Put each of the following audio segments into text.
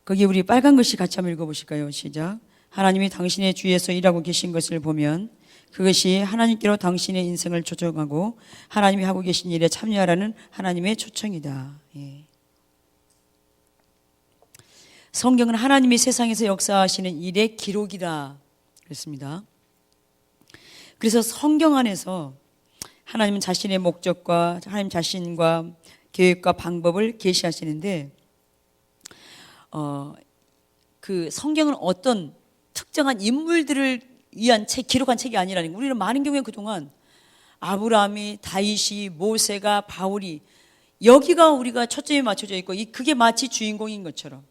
거기 우리 빨간 글씨 같이 한번 읽어보실까요? 시작. 하나님이 당신의 주위에서 일하고 계신 것을 보면 그것이 하나님께로 당신의 인생을 초청하고 하나님이 하고 계신 일에 참여하라는 하나님의 초청이다. 예. 성경은 하나님이 세상에서 역사하시는 일의 기록이다 그랬습니다. 그래서 성경 안에서 하나님은 자신의 목적과 하나님 자신과 계획과 방법을 계시하시는데 그 성경은 어떤 특정한 인물들을 위한 기록한 책이 아니라는 거예요. 우리는 많은 경우에 그동안 아브라함이, 다윗이, 모세가, 바울이 여기가 우리가 초점이 맞춰져 있고 그게 마치 주인공인 것처럼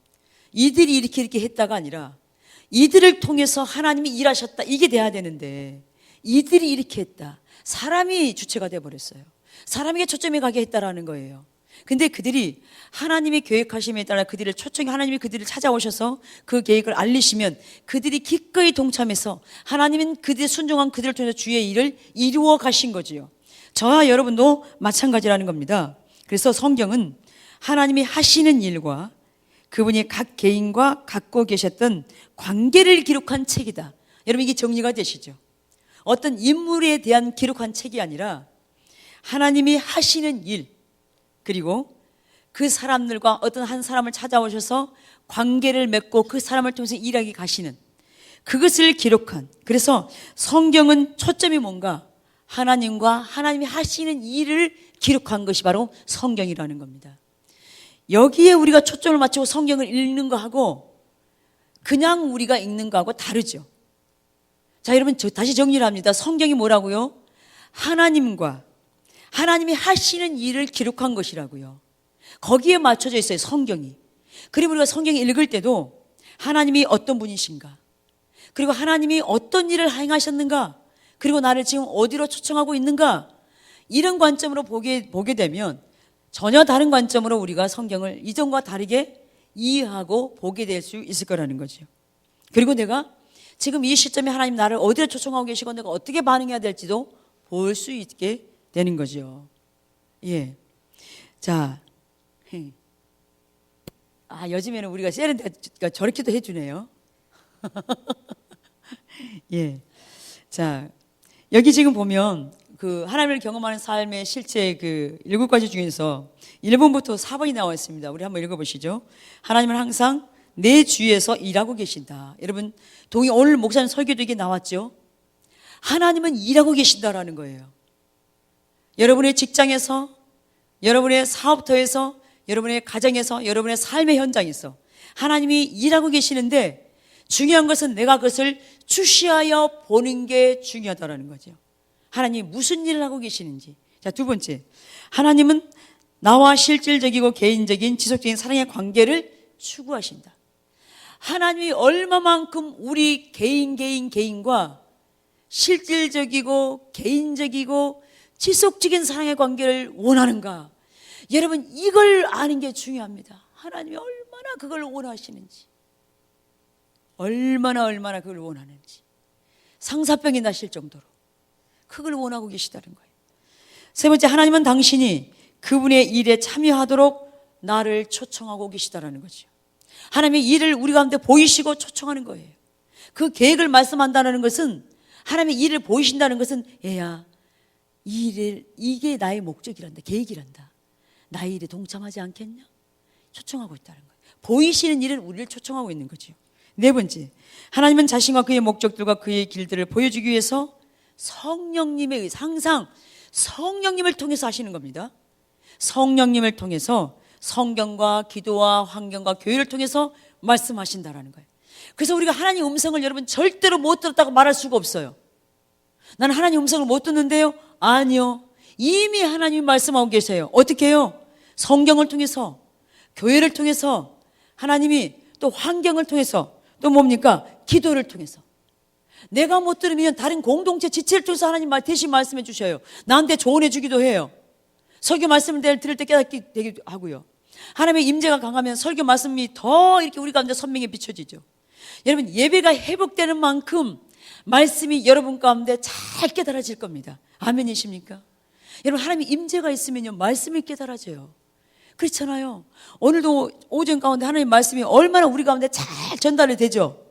이들이 이렇게 했다가 아니라 이들을 통해서 하나님이 일하셨다 이게 돼야 되는데 이들이 이렇게 했다. 사람이 주체가 돼버렸어요. 사람에게 초점이 가게 했다라는 거예요. 근데 그들이 하나님의 계획하심에 따라 그들을 초청해 하나님이 그들을 찾아오셔서 그 계획을 알리시면 그들이 기꺼이 동참해서 하나님은 그들의 순종한 그들을 통해서 주의 일을 이루어 가신 거지요. 저와 여러분도 마찬가지라는 겁니다. 그래서 성경은 하나님이 하시는 일과 그분이 각 개인과 갖고 계셨던 관계를 기록한 책이다. 여러분 이게 정리가 되시죠? 어떤 인물에 대한 기록한 책이 아니라 하나님이 하시는 일 그리고 그 사람들과 어떤 한 사람을 찾아오셔서 관계를 맺고 그 사람을 통해서 일하게 가시는 그것을 기록한, 그래서 성경은 초점이 뭔가 하나님과 하나님이 하시는 일을 기록한 것이 바로 성경이라는 겁니다. 여기에 우리가 초점을 맞추고 성경을 읽는 거하고 그냥 우리가 읽는 거하고 다르죠. 자, 여러분 다시 정리를 합니다. 성경이 뭐라고요? 하나님과 하나님이 하시는 일을 기록한 것이라고요. 거기에 맞춰져 있어요, 성경이. 그리고 우리가 성경을 읽을 때도 하나님이 어떤 분이신가, 그리고 하나님이 어떤 일을 행하셨는가, 그리고 나를 지금 어디로 초청하고 있는가, 이런 관점으로 보게 되면 전혀 다른 관점으로 우리가 성경을 이전과 다르게 이해하고 보게 될 수 있을 거라는 거죠. 그리고 내가 지금 이 시점에 하나님 나를 어디로 초청하고 계시고 내가 어떻게 반응해야 될지도 볼 수 있게 되는 거죠. 예. 자, 요즘에는 우리가 세련되니까 저렇게도 해주네요. 예. 자, 여기 지금 보면 그 하나님을 경험하는 삶의 실제 그 7가지 중에서 1번부터 4번이 나와 있습니다. 우리 한번 읽어보시죠. 하나님은 항상 내 주위에서 일하고 계신다. 여러분, 오늘 목사님 설교도 이게 나왔죠? 하나님은 일하고 계신다라는 거예요. 여러분의 직장에서, 여러분의 사업터에서, 여러분의 가정에서, 여러분의 삶의 현장에서 하나님이 일하고 계시는데 중요한 것은 내가 그것을 주시하여 보는 게 중요하다는 거죠. 하나님이 무슨 일을 하고 계시는지. 자, 두 번째, 하나님은 나와 실질적이고 개인적인 지속적인 사랑의 관계를 추구하신다. 하나님이 얼마만큼 우리 개인과 실질적이고 개인적이고 지속적인 사랑의 관계를 원하는가. 여러분 이걸 아는 게 중요합니다. 하나님이 얼마나 그걸 원하시는지, 얼마나 그걸 원하는지 상사병이 나실 정도로 그걸 원하고 계시다는 거예요. 세 번째, 하나님은 당신이 그분의 일에 참여하도록 나를 초청하고 계시다는 거죠. 하나님의 일을 우리 가운데 보이시고 초청하는 거예요. 그 계획을 말씀한다는 것은, 하나님의 일을 보이신다는 것은, 얘야 이게 나의 목적이란다, 계획이란다, 나의 일에 동참하지 않겠냐? 초청하고 있다는 거예요. 보이시는 일은 우리를 초청하고 있는 거죠. 네 번째, 하나님은 자신과 그의 목적들과 그의 길들을 보여주기 위해서 성령님에 의해서, 항상 성령님을 통해서 하시는 겁니다. 성령님을 통해서 성경과 기도와 환경과 교회를 통해서 말씀하신다라는 거예요. 그래서 우리가 하나님 음성을 여러분 절대로 못 들었다고 말할 수가 없어요. 나는 하나님 음성을 못 듣는데요? 아니요. 이미 하나님이 말씀하고 계세요. 어떻게 해요? 성경을 통해서, 교회를 통해서, 하나님이 또 환경을 통해서, 또 뭡니까? 기도를 통해서. 내가 못 들으면 다른 공동체 지체를 통해서 하나님 대신 말씀해 주셔요. 나한테 조언해 주기도 해요. 설교 말씀을 들을 때 깨닫게 되기도 하고요. 하나님의 임재가 강하면 설교 말씀이 더 이렇게 우리 가운데 선명히 비춰지죠. 여러분, 예배가 회복되는 만큼 말씀이 여러분 가운데 잘 깨달아질 겁니다. 아멘이십니까? 여러분, 하나님의 임재가 있으면요 말씀이 깨달아져요. 그렇잖아요. 오늘도 오전 가운데 하나님 말씀이 얼마나 우리 가운데 잘 전달이 되죠?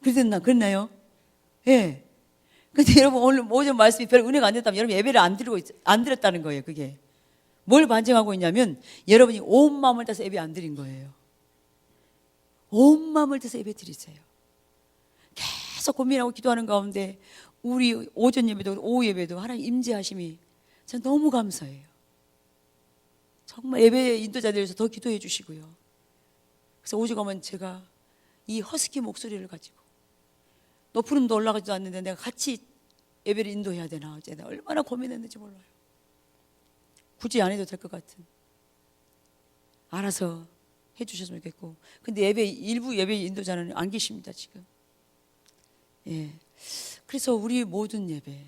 그랬나요? 예. 근데 여러분 오늘 오전 말씀이 별 은혜가 안 됐다면 여러분 예배를 안 드렸다는 거예요, 그게. 뭘 반증하고 있냐면 여러분이 온 마음을 다해서 예배 안 드린 거예요. 온 마음을 다해서 예배 드리세요. 계속 고민하고 기도하는 가운데 우리 오전 예배도 오후 예배도 하나님 임재하심이 전 너무 감사해요. 정말 예배 인도자들 위해서 더 기도해 주시고요. 그래서 오죽 하면 제가 이 허스키 목소리를 가지고 높은 음도 올라가지도 않는데 내가 같이 예배를 인도해야 되나 어제 내가 얼마나 고민했는지 몰라요. 굳이 안 해도 될 것 같은, 알아서 해주셨으면 좋겠고. 근데 일부 예배 인도자는 안 계십니다 지금. 예. 그래서 우리 모든 예배,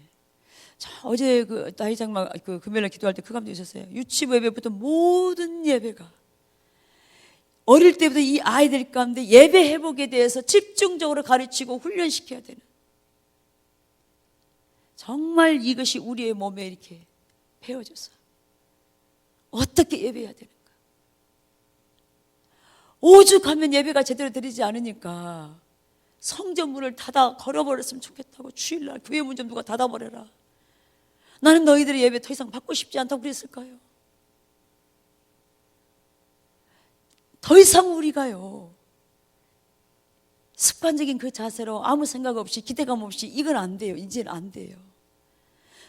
어제 그 나이장막 그 금요일날 기도할 때 그 감동이 있었어요. 유치부 예배부터 모든 예배가 어릴 때부터 이 아이들 가운데 예배 회복에 대해서 집중적으로 가르치고 훈련시켜야 되는, 정말 이것이 우리의 몸에 이렇게 배워져서 어떻게 예배해야 되는가. 오죽하면 예배가 제대로 드리지 않으니까 성전문을 닫아 걸어버렸으면 좋겠다고, 주일날 교회 문 좀 누가 닫아버려라, 나는 너희들의 예배 더 이상 받고 싶지 않다고 그랬을까요? 더 이상 우리가요 습관적인 그 자세로 아무 생각 없이 기대감 없이, 이건 안 돼요. 이제는 안 돼요.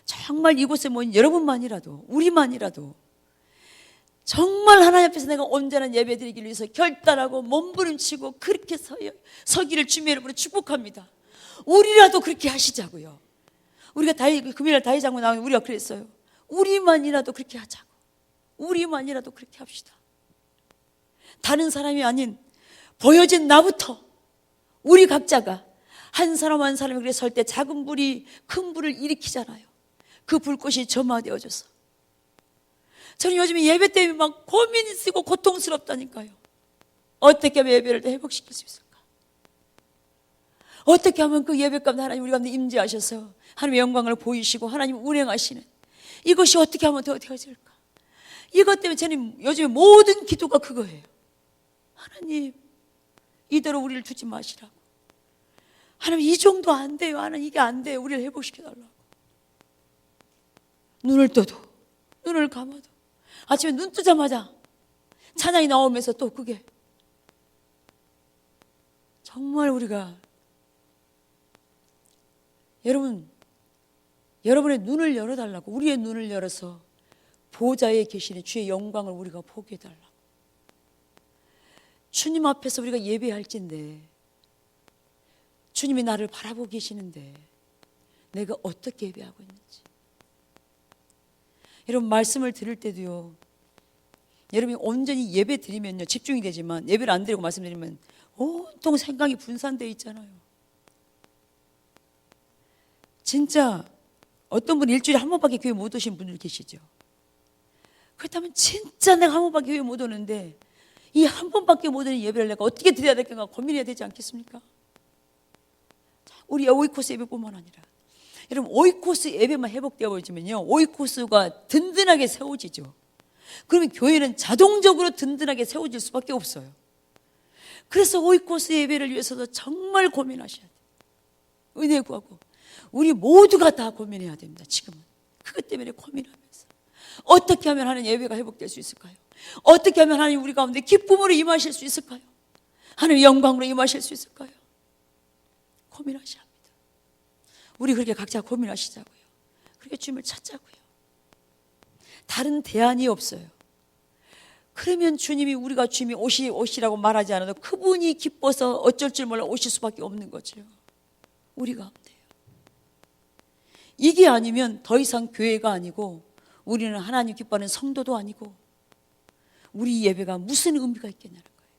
정말 이곳에 모인 여러분만이라도, 우리만이라도 정말 하나님 앞에서 내가 온전한 예배 드리기를 위해서 결단하고 몸부림치고 그렇게 서기를 주님의 이름으로 축복합니다. 우리라도 그렇게 하시자고요. 우리가 금요일날 다희 장로 나오면 우리가 그랬어요. 우리만이라도 그렇게 하자고. 우리만이라도 그렇게 합시다. 다른 사람이 아닌 보여진 나부터 우리 각자가 한 사람 한 사람이 그래 설 때 작은 불이 큰 불을 일으키잖아요. 그 불꽃이 점화되어져서, 저는 요즘에 예배 때문에 막 고민이 쓰고 고통스럽다니까요. 어떻게 하면 예배를 더 회복시킬 수 있을까? 어떻게 하면 그 예배 가운데 하나님 우리 가운데 임재하셔서 하나님의 영광을 보이시고 하나님 운행하시는 이것이 어떻게 하면 더 되어질까? 이것 때문에 저는 요즘에 모든 기도가 그거예요. 하나님 이대로 우리를 두지 마시라고. 하나님 이 정도 안 돼요. 하나님 이게 안 돼요. 우리를 회복시켜달라고. 눈을 떠도 눈을 감아도 아침에 눈 뜨자마자 찬양이 나오면서 또 그게 정말 우리가, 여러분의 눈을 열어달라고, 우리의 눈을 열어서 보좌에 계시는 주의 영광을 우리가 보게 해달라고. 주님 앞에서 우리가 예배할진데 주님이 나를 바라보고 계시는데 내가 어떻게 예배하고 있는지. 여러분 말씀을 들을 때도요, 여러분이 온전히 예배 드리면요 집중이 되지만 예배를 안 드리고 말씀드리면 온통 생각이 분산되어 있잖아요. 진짜 어떤 분 일주일에 한 번밖에 교회 못 오신 분들 계시죠. 그렇다면 진짜 내가 한 번밖에 교회 못 오는데 이 한 번밖에 못 오는 예배를 내가 어떻게 드려야 될까 고민해야 되지 않겠습니까? 우리 오이코스 예배뿐만 아니라 여러분 오이코스 예배만 회복되어 버리면요 오이코스가 든든하게 세워지죠. 그러면 교회는 자동적으로 든든하게 세워질 수밖에 없어요. 그래서 오이코스 예배를 위해서도 정말 고민하셔야 돼요. 은혜 구하고 우리 모두가 다 고민해야 됩니다. 지금은 그것 때문에 고민하면서 어떻게 하면 하나님 예배가 회복될 수 있을까요? 어떻게 하면 하나님 우리 가운데 기쁨으로 임하실 수 있을까요? 하나님 영광으로 임하실 수 있을까요? 고민하셔야 합니다. 우리 그렇게 각자 고민하시자고요. 그렇게 주님을 찾자고요. 다른 대안이 없어요. 그러면 주님이, 우리가 주님이 오시라고 말하지 않아도 그분이 기뻐서 어쩔 줄 몰라 오실 수밖에 없는 거죠. 우리 가운데요. 이게 아니면 더 이상 교회가 아니고 우리는 하나님 기뻐하는 성도도 아니고 우리 예배가 무슨 의미가 있겠냐는 거예요.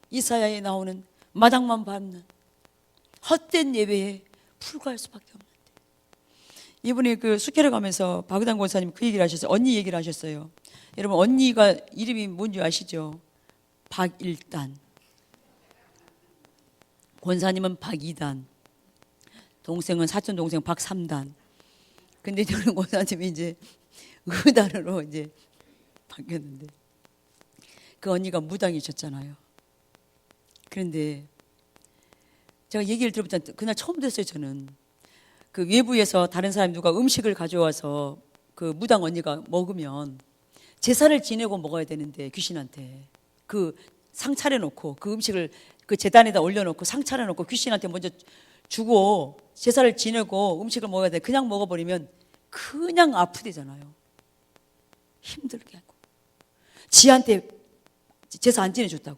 이사야에 나오는 마당만 밟는 헛된 예배에 불과할 수밖에 없는데, 이분이 그 숙회를 가면서 박의당 권사님 그 얘기를 하셨어요. 언니 얘기를 하셨어요. 여러분 언니가 이름이 뭔지 아시죠? 박일단, 권사님은 박이단, 동생은 사촌 동생 박삼단. 근데 저는 권사님이 이제 그 단어로 이제 바뀌었는데 그 언니가 무당이셨잖아요. 그런데 제가 얘기를 들어보자 그날 처음 됐어요. 저는 그 외부에서 다른 사람이 누가 음식을 가져와서 그 무당 언니가 먹으면 제사를 지내고 먹어야 되는데 귀신한테 그 상 차려놓고 그 음식을 그 제단에다 올려놓고 상 차려놓고 귀신한테 먼저 주고 제사를 지내고 음식을 먹어야 돼. 그냥 먹어버리면 그냥 아프대잖아요. 힘들게 하고 지한테 제사 안 지내줬다고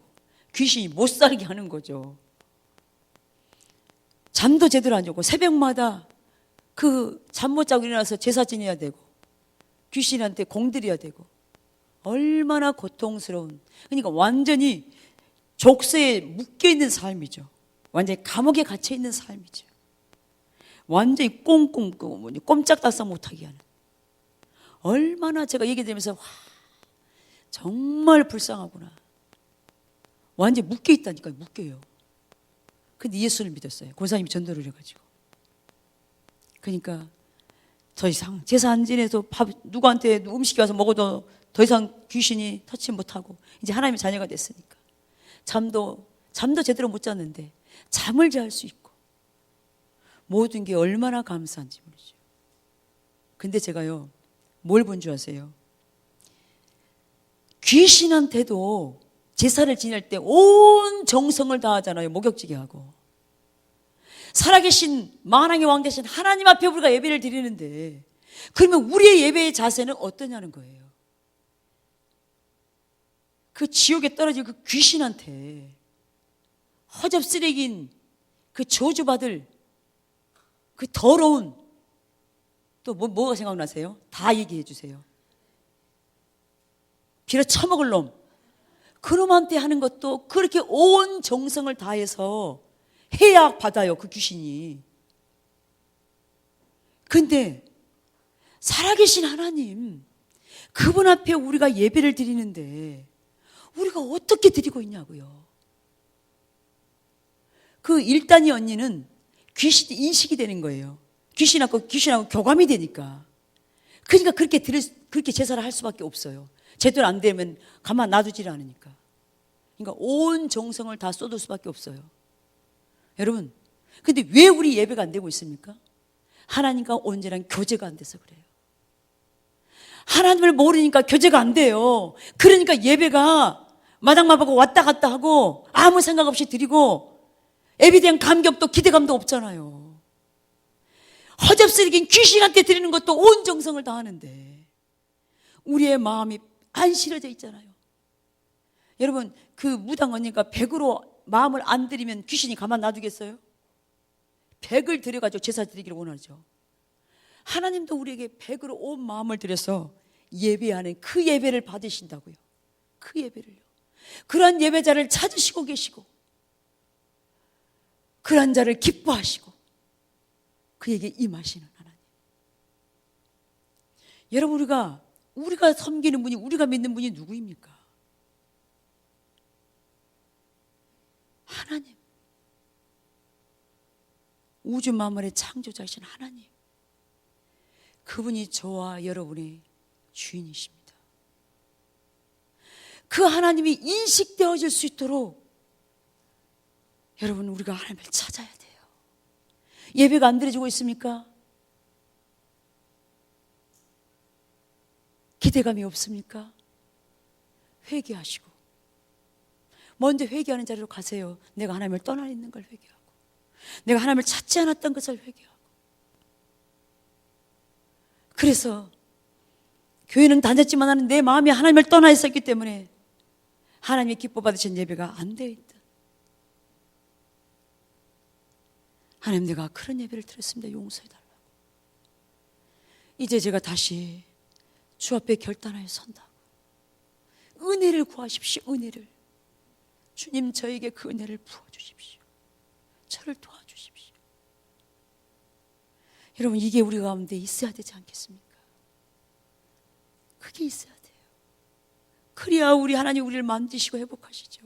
귀신이 못 살게 하는 거죠. 잠도 제대로 안 자고 새벽마다 그 잠 못 자고 일어나서 제사 지내야 되고 귀신한테 공드려야 되고 얼마나 고통스러운, 그러니까 완전히 족쇄에 묶여있는 삶이죠. 완전히 감옥에 갇혀있는 삶이죠. 완전히 꽁꽁 꼼짝달싹 못하게 하는. 얼마나 제가 얘기 들으면서 와, 정말 불쌍하구나. 완전히 묶여있다니까요. 묶여요. 근데 예수를 믿었어요. 권사님이 전도를 해가지고. 그러니까 더 이상 제사 안 지내서 밥 누구한테 음식이 와서 먹어도 더 이상 귀신이 터치 못하고 이제 하나님의 자녀가 됐으니까 잠도 제대로 못 잤는데 잠을 잘 수 있고 모든 게 얼마나 감사한지 모르죠. 근데 제가요 뭘 본 줄 아세요? 귀신한테도 제사를 지낼 때 온 정성을 다하잖아요. 목욕지게 하고 살아계신 만왕의 왕 되신 하나님 앞에 우리가 예배를 드리는데 그러면 우리의 예배의 자세는 어떠냐는 거예요. 그 지옥에 떨어진 그 귀신한테 허접쓰레기인 그 저주받을 그 더러운 또 뭐가 생각나세요? 다 얘기해 주세요. 빌어 처먹을 놈 그놈한테 하는 것도 그렇게 온 정성을 다해서 해야 받아요. 그 귀신이. 근데 살아계신 하나님 그분 앞에 우리가 예배를 드리는데 우리가 어떻게 드리고 있냐고요. 그 일단이 언니는 귀신 인식이 되는 거예요. 귀신하고 교감이 되니까. 그러니까 그렇게 제사를 할 수밖에 없어요. 제대로 안 되면 가만 놔두지를 않으니까. 그러니까 온 정성을 다 쏟을 수밖에 없어요. 여러분, 근데 왜 우리 예배가 안 되고 있습니까? 하나님과 온전한 교제가 안 돼서 그래요. 하나님을 모르니까 교제가 안 돼요. 그러니까 예배가 마당마다고 왔다 갔다 하고 아무 생각 없이 드리고 예배에 대한 감격도 기대감도 없잖아요. 허접스레긴 귀신한테 드리는 것도 온 정성을 다하는데 우리의 마음이 안 실어져 있잖아요. 여러분 그 무당 언니가 100으로 마음을 안 드리면 귀신이 가만 놔두겠어요? 100을 드려가지고 제사 드리기를 원하죠. 하나님도 우리에게 100으로 온 마음을 들여서 예배하는 그 예배를 받으신다고요. 그 예배를요. 그러한 예배자를 찾으시고 계시고 그러한 자를 기뻐하시고 그에게 임하시는 하나님. 여러분 우리가 섬기는 분이 우리가 믿는 분이 누구입니까? 하나님. 우주 만물의 창조자이신 하나님. 그분이 저와 여러분의 주인이십니다. 그 하나님이 인식되어질 수 있도록 여러분 우리가 하나님을 찾아야 돼요. 예배가 안 드려지고 있습니까? 기대감이 없습니까? 회개하시고 먼저 회개하는 자리로 가세요. 내가 하나님을 떠나 있는 걸 회개하고 내가 하나님을 찾지 않았던 것을 회개하고. 그래서 교회는 다녔지만 나는 내 마음이 하나님을 떠나 있었기 때문에 하나님의 기뻐 받으신 예배가 안 되어 있다. 하나님 내가 그런 예배를 드렸습니다. 용서해달라고. 이제 제가 다시 주 앞에 결단하여 선다고. 은혜를 구하십시오. 은혜를. 주님 저에게 그 은혜를 부어주십시오. 저를 도와주십시오. 여러분 이게 우리 가운데 있어야 되지 않겠습니까? 그게 있어야 돼요. 그래야 우리 하나님 우리를 만드시고 회복하시죠.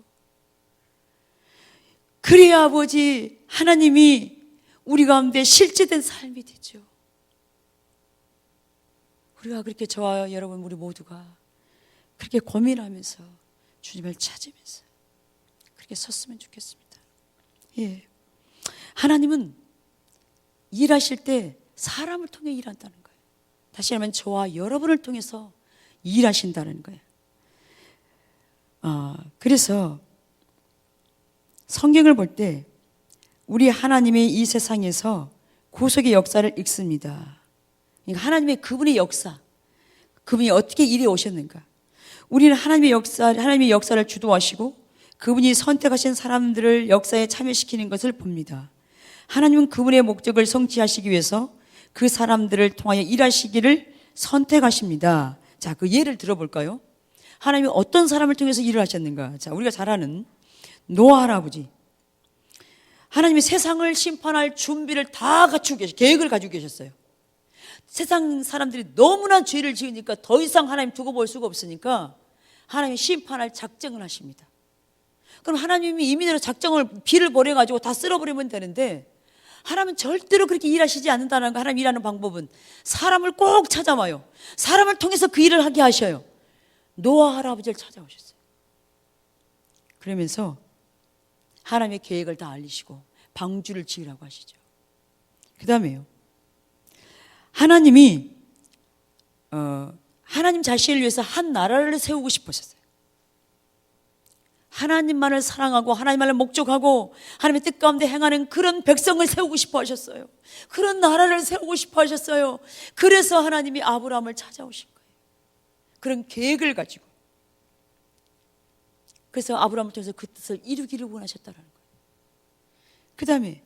그래야 아버지 하나님이 우리 가운데 실제된 삶이 되죠. 우리가 그렇게 저와 여러분 우리 모두가 그렇게 고민하면서 주님을 찾으면서 그렇게 섰으면 좋겠습니다. 예. 하나님은 일하실 때 사람을 통해 일한다는 거예요. 다시 말하면 저와 여러분을 통해서 일하신다는 거예요. 그래서 성경을 볼 때 우리 하나님의 이 세상에서 구속의 역사를 읽습니다. 그러니까 하나님의 그분의 역사, 그분이 어떻게 일해 오셨는가. 우리는 하나님의 역사를 주도하시고 그분이 선택하신 사람들을 역사에 참여시키는 것을 봅니다. 하나님은 그분의 목적을 성취하시기 위해서 그 사람들을 통하여 일하시기를 선택하십니다. 자, 그 예를 들어볼까요? 하나님이 어떤 사람을 통해서 일을 하셨는가? 자, 우리가 잘 아는 노아 할아버지. 하나님이 세상을 심판할 준비를 다 갖추고 계획을 가지고 계셨어요. 세상 사람들이 너무나 죄를 지으니까 더 이상 하나님 두고 볼 수가 없으니까 하나님이 심판할 작정을 하십니다. 그럼 하나님이 임의대로 비를 보내가지고 다 쓸어버리면 되는데 하나님은 절대로 그렇게 일하시지 않는다는 거. 하나님 일하는 방법은 사람을 꼭 찾아와요. 사람을 통해서 그 일을 하게 하셔요. 노아 할아버지를 찾아오셨어요. 그러면서 하나님의 계획을 다 알리시고 방주를 지으라고 하시죠. 그 다음에요, 하나님이 하나님 자신을 위해서 한 나라를 세우고 싶으셨어요. 하나님만을 사랑하고 하나님만을 목적하고 하나님의 뜻 가운데 행하는 그런 백성을 세우고 싶어 하셨어요. 그런 나라를 세우고 싶어 하셨어요. 그래서 하나님이 아브라함을 찾아오신 거예요. 그런 계획을 가지고. 그래서 아브라함을 통해서 그 뜻을 이루기를 원하셨다는 거예요. 그 다음에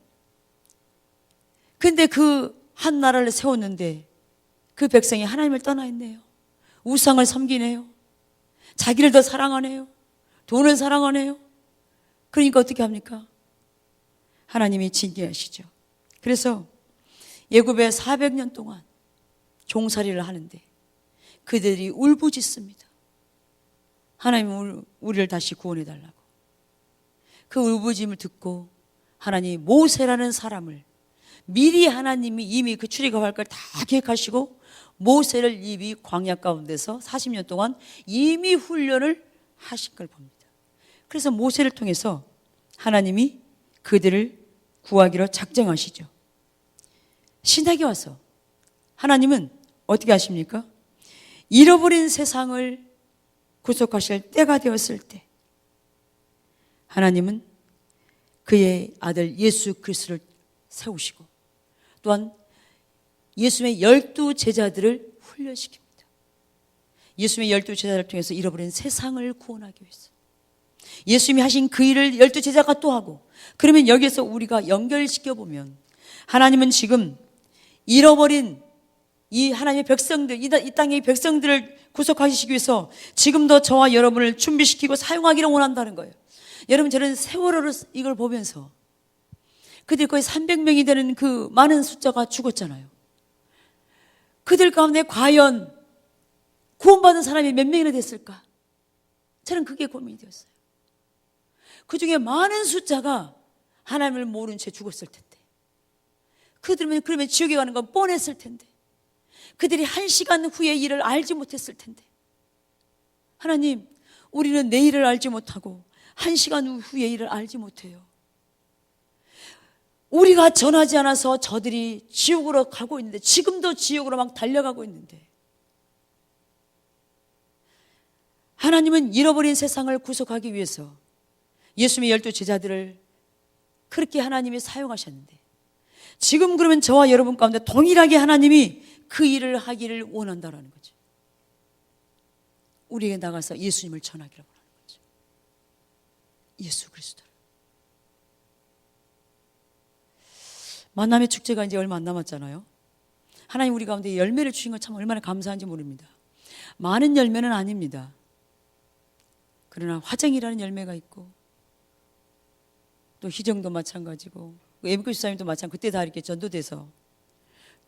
근데 그 한 나라를 세웠는데 그 백성이 하나님을 떠나 있네요. 우상을 섬기네요. 자기를 더 사랑하네요. 돈을 사랑하네요. 그러니까 어떻게 합니까? 하나님이 징계하시죠. 그래서 애굽에 400년 동안 종살이를 하는데 그들이 울부짖습니다. 하나님 우리를 다시 구원해달라고. 그 울부짖음을 듣고 하나님이 모세라는 사람을 미리 하나님이 이미 그 출애굽할 걸 다 계획하시고 모세를 이미 광야 가운데서 40년 동안 이미 훈련을 하신 걸 봅니다. 그래서 모세를 통해서 하나님이 그들을 구하기로 작정하시죠. 신약에 와서 하나님은 어떻게 하십니까? 잃어버린 세상을 구속하실 때가 되었을 때 하나님은 그의 아들 예수 그리스도를 세우시고 또한 예수님의 12제자들을 훈련시킵니다. 예수님의 12제자를 통해서 잃어버린 세상을 구원하기 위해서 예수님이 하신 그 일을 12제자가 또 하고, 그러면 여기에서 우리가 연결시켜보면 하나님은 지금 잃어버린 이 하나님의 백성들, 이 땅의 백성들을 구속하시기 위해서 지금도 저와 여러분을 준비시키고 사용하기를 원한다는 거예요. 여러분, 저는 세월호를 이걸 보면서 그들 거의 300명이 되는 그 많은 숫자가 죽었잖아요. 그들 가운데 과연 구원받은 사람이 몇 명이나 됐을까? 저는 그게 고민이 되었어요. 그 중에 많은 숫자가 하나님을 모른 채 죽었을 텐데, 그들은 그러면 지옥에 가는 건 뻔했을 텐데, 그들이 1시간 후에 일을 알지 못했을 텐데, 하나님, 우리는 내일을 알지 못하고 1시간 후에 일을 알지 못해요. 우리가 전하지 않아서 저들이 지옥으로 가고 있는데, 지금도 지옥으로 막 달려가고 있는데, 하나님은 잃어버린 세상을 구속하기 위해서 예수님의 12제자들을 그렇게 하나님이 사용하셨는데, 지금 그러면 저와 여러분 가운데 동일하게 하나님이 그 일을 하기를 원한다는 거죠. 우리에게 나가서 예수님을 전하기를 원하는 거죠. 예수 그리스도를. 만남의 축제가 이제 얼마 안 남았잖아요. 하나님 우리 가운데 열매를 주신 건 참 얼마나 감사한지 모릅니다. 많은 열매는 아닙니다. 그러나 화정이라는 열매가 있고, 또 희정도 마찬가지고, 애미교 집사님도 마찬가지고, 그때 다 이렇게 전도돼서,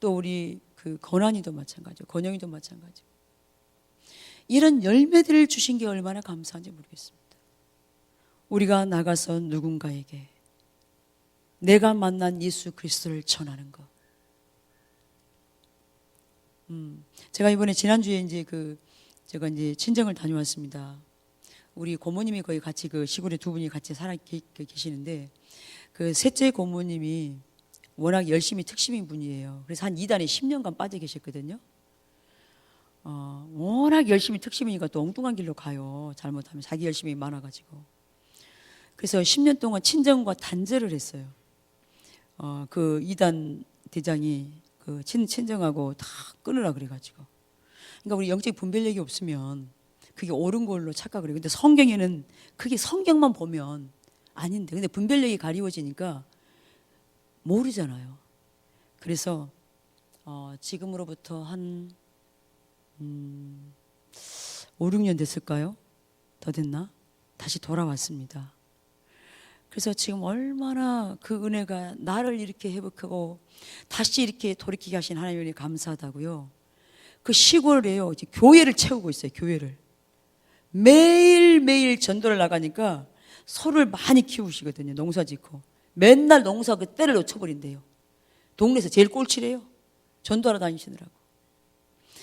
또 우리 그 건환이도 마찬가지고, 건영이도 마찬가지고, 이런 열매들을 주신 게 얼마나 감사한지 모르겠습니다. 우리가 나가서 누군가에게 내가 만난 예수 그리스도를 전하는 것. 제가 이번에 지난주에 이제 그 제가 이제 친정을 다녀왔습니다. 우리 고모님이 거의 같이 그 시골에 두 분이 같이 살아 계시는데 그 셋째 고모님이 워낙 열심히 특심인 분이에요. 그래서 한 이단에 10년간 빠져 계셨거든요. 워낙 열심히 특심이니까 또 엉뚱한 길로 가요. 잘못하면 자기 열심이 많아가지고. 그래서 10년 동안 친정과 단절을 했어요. 그 이단 대장이 그 친정하고 다 끊으라 그래가지고. 그러니까 우리 영적 분별력이 없으면 그게 옳은 걸로 착각을 해요. 근데 성경에는 그게 성경만 보면 아닌데, 근데 분별력이 가리워지니까 모르잖아요. 그래서 지금으로부터 한 5, 6년 됐을까요? 더 됐나? 다시 돌아왔습니다. 그래서 지금 얼마나 그 은혜가 나를 이렇게 회복하고 다시 이렇게 돌이키게 하신 하나님께 감사하다고요. 그 시골에요, 이제 교회를 채우고 있어요. 교회를 매일매일 전도를 나가니까 소를 많이 키우시거든요. 농사 짓고 맨날 농사 그 때를 놓쳐버린대요. 동네에서 제일 꼴찌래요. 전도하러 다니시느라고.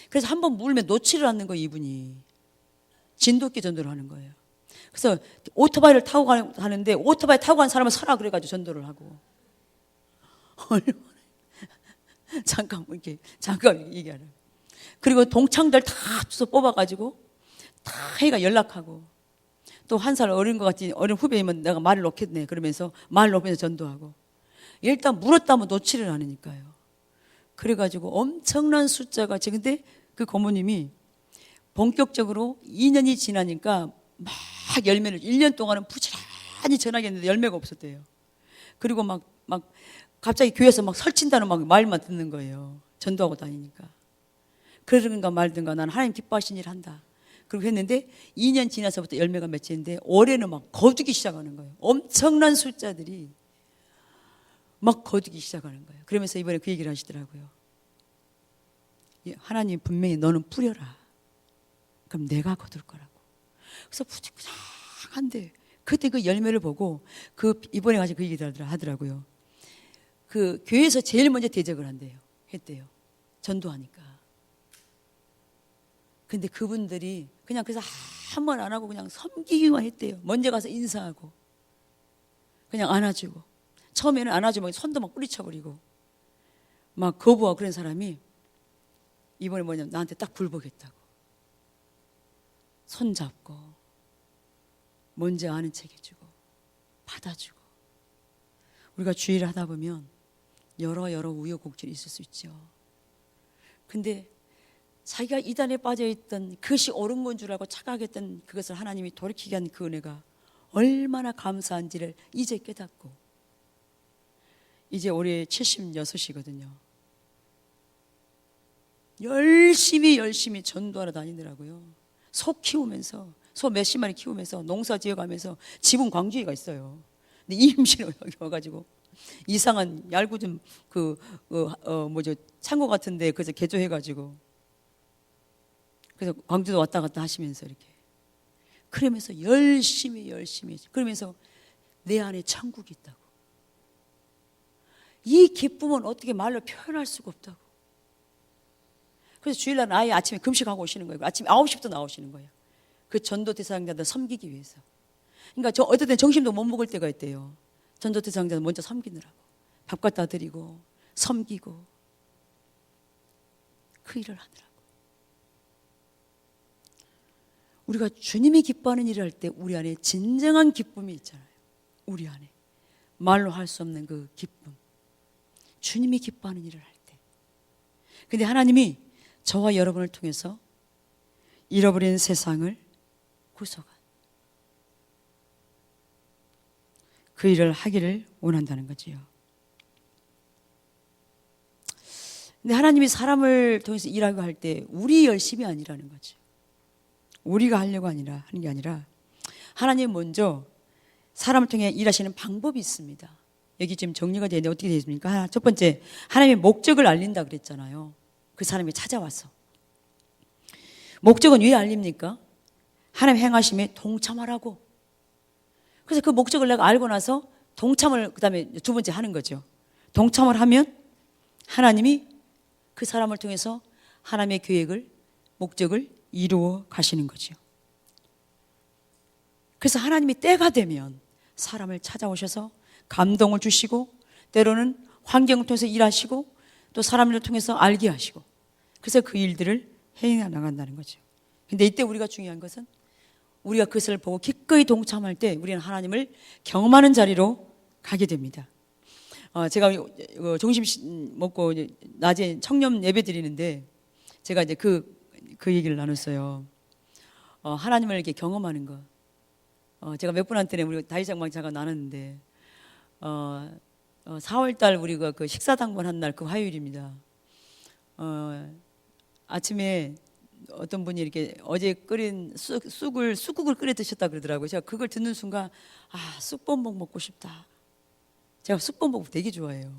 그래서 한번 물면 놓지를 않는 거예요. 이분이 진도 있게 전도를 하는 거예요. 그래서 오토바이를 타고 가는데 오토바이 타고 간 사람은 서라 그래가지고 전도를 하고. 얼마나 잠깐 얘기하라. 그리고 동창들 다 주소 뽑아가지고 다 해가 연락하고, 또 한 살 어린 것 같지, 어린 후배이면 내가 말을 놓겠네 그러면서 말 놓으면서 전도하고. 일단 물었다면 놓지를 않으니까요. 그래가지고 엄청난 숫자가 지금, 근데 그 고모님이 본격적으로 2년이 지나니까 막 열매를 1년 동안은 부지런히 전하겠는데 열매가 없었대요. 그리고 막 갑자기 교회에서 막 설친다는 막 말만 듣는 거예요. 전도하고 다니니까. 그러든가 말든가 나는 하나님 기뻐하신 일 한다. 그리고 했는데 2년 지나서부터 열매가 맺히는데 올해는 막 거두기 시작하는 거예요. 엄청난 숫자들이 막 거두기 시작하는 거예요. 그러면서 이번에 그 얘기를 하시더라고요. 하나님 분명히 너는 뿌려라. 그럼 내가 거둘 거라고. 그래서 부지런한데 그때 그 열매를 보고 그 이번에 가서 그 얘기를 하더라고요. 그 교회에서 제일 먼저 대적을 했대요. 전도하니까. 근데 그분들이 그냥 그래서 한 번 안 하고 그냥 섬기기만 했대요. 먼저 가서 인사하고 그냥 안아주고, 처음에는 안아주면 손도 막 뿌리쳐버리고 막 거부하고 그런 사람이 이번에 뭐냐면 나한테 딱 굴복했다고. 손잡고 먼저 아는 척 해주고 받아주고. 우리가 주의를 하다 보면 여러 우여곡절이 있을 수 있죠. 근데 자기가 이단에 빠져있던 그것이 옳은 건 줄 알고 착각했던 그것을 하나님이 돌이키게 한 그 은혜가 얼마나 감사한지를 이제 깨닫고, 이제 올해 76이거든요. 열심히 전도하러 다니더라고요. 소 키우면서, 소 몇십 마리 키우면서 농사 지어가면서, 집은 광주에 가 있어요. 근데 임시로 여기 와가지고 이상한 얄궂은 창고 같은데 그래서 개조해가지고, 그래서 광주도 왔다 갔다 하시면서 이렇게 그러면서 열심히 그러면서 내 안에 천국이 있다고. 이 기쁨은 어떻게 말로 표현할 수가 없다고. 그래서 주일날 아예 아침에 금식하고 오시는 거예요. 아침 9시부터 나오시는 거예요. 그 전도 대상자들 섬기기 위해서. 그러니까 어떨 땐 점심도 못 먹을 때가 있대요. 전도 대상자들 먼저 섬기느라고 밥 갖다 드리고 섬기고 그 일을 하느라고. 우리가 주님이 기뻐하는 일을 할 때 우리 안에 진정한 기쁨이 있잖아요. 우리 안에 말로 할 수 없는 그 기쁨, 주님이 기뻐하는 일을 할 때. 근데 하나님이 저와 여러분을 통해서 잃어버린 세상을 구속한 그 일을 하기를 원한다는 거지요. 근데 하나님이 사람을 통해서 일하고 할 때 우리 열심이 아니라는 거죠. 우리가 하려고 하는 게 아니라 하나님 먼저 사람을 통해 일하시는 방법이 있습니다. 여기 지금 정리가 되는데 어떻게 되어 있습니까? 첫 번째, 하나님의 목적을 알린다 그랬잖아요. 그 사람이 찾아와서. 목적은 왜 알립니까? 하나님 행하심에 동참하라고. 그래서 그 목적을 내가 알고 나서 동참을 그 다음에 두 번째 하는 거죠. 동참을 하면 하나님이 그 사람을 통해서 하나님의 계획을, 목적을 이루어 가시는 거죠. 그래서 하나님이 때가 되면 사람을 찾아오셔서 감동을 주시고 때로는 환경을 통해서 일하시고 또 사람을 통해서 알게 하시고 그래서 그 일들을 해내 나간다는 거죠. 근데 이때 우리가 중요한 것은 우리가 그것을 보고 기꺼이 동참할 때 우리는 하나님을 경험하는 자리로 가게 됩니다. 제가 점심 먹고 낮에 청년 예배 드리는데 제가 이제 그 얘기를 나눴어요. 하나님을 이렇게 경험하는 거. 제가 몇 분한테는 우리 다이장막 잠깐 나눴는데 4월달 우리가 그 식사당번 한 날 그 화요일입니다. 아침에 어떤 분이 이렇게 어제 끓인 쑥국을 끓여 드셨다 그러더라고요. 제가 그걸 듣는 순간 쑥범벅 먹고 싶다. 제가 쑥범벅 되게 좋아해요.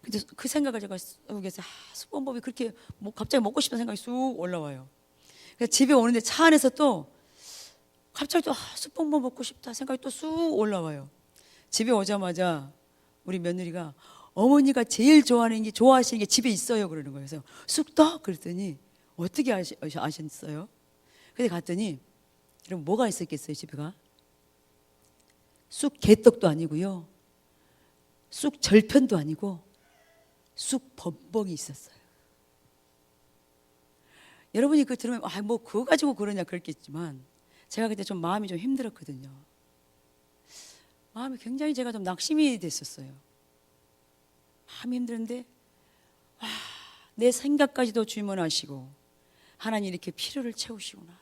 근데 그 생각을 제가 속에서 쑥범벅이 그렇게 갑자기 먹고 싶다는 생각이 쑥 올라와요. 그래서 집에 오는데 차 안에서 또 갑자기 또 쑥범벅 먹고 싶다 생각이 또 쑥 올라와요. 집에 오자마자 우리 며느리가 어머니가 제일 좋아하시는 게 집에 있어요 그러는 거예요. 그래서 쑥떡 그랬더니 어떻게 아셨어요? 근데 갔더니 그럼 뭐가 있었겠어요 집에가? 쑥 개떡도 아니고요, 쑥 절편도 아니고 쑥 범벅이 있었어요. 여러분이 그거 들으면 뭐 그거 가지고 그러냐 그랬겠지만 제가 그때 좀 마음이 좀 힘들었거든요. 마음이 굉장히 제가 좀 낙심이 됐었어요. 마음이 힘들었는데 내 생각까지도 주문하시고 하나님 이렇게 필요를 채우시구나.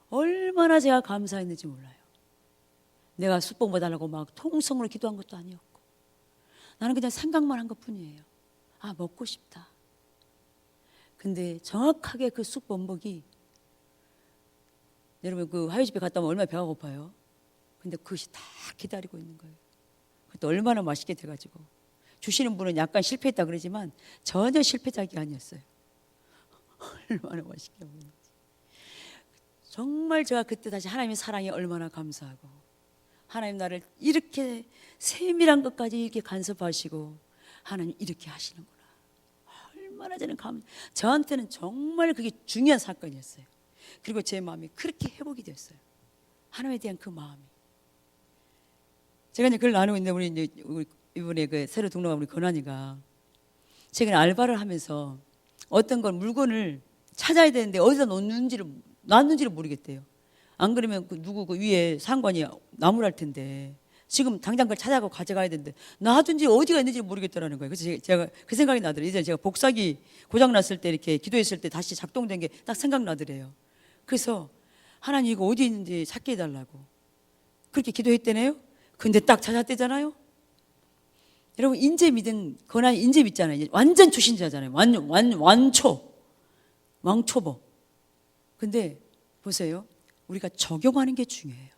얼마나 제가 감사했는지 몰라요. 내가 쑥봉 받아달라고 막 통성으로 기도한 것도 아니었고 나는 그냥 생각만 한 것뿐이에요. 먹고 싶다. 근데 정확하게 그 쑥범벅이 여러분 그 화요집에 갔다 오면 얼마나 배가 고파요. 근데 그것이 다 기다리고 있는 거예요. 그것도 얼마나 맛있게 돼가지고 주시는 분은 약간 실패했다 그러지만 전혀 실패작이 아니었어요. 얼마나 맛있게 먹는지. 정말 제가 그때 다시 하나님의 사랑에 얼마나 감사하고 하나님 나를 이렇게 세밀한 것까지 이렇게 간섭하시고 하나님 이렇게 하시는구나. 얼마나 저한테는 정말 그게 중요한 사건이었어요. 그리고 제 마음이 그렇게 회복이 됐어요. 하나님에 대한 그 마음이. 제가 이제 그걸 나누고 있는데 우리 이번에 그 새로 등록한 우리 건환이가 최근에 알바를 하면서 어떤 건 물건을 찾아야 되는데 어디다 놨는지를 모르겠대요. 안 그러면 누구 그 위에 상관이 나무랄 텐데 지금 당장 그걸 찾아가고 가져가야 되는데 놔둔지 어디가 있는지 모르겠더라는 거예요. 그래서 제가 그 생각이 나더래요. 이제 제가 복사기 고장났을 때 이렇게 기도했을 때 다시 작동된 게 딱 생각나더래요. 그래서 하나님 이거 어디 있는지 찾게 해달라고 그렇게 기도했대네요. 근데 딱 찾았대잖아요. 여러분 인재 믿은 건환이 인재 믿잖아요. 완전 초신자잖아요. 왕초보. 근데 보세요. 우리가 적용하는 게 중요해요.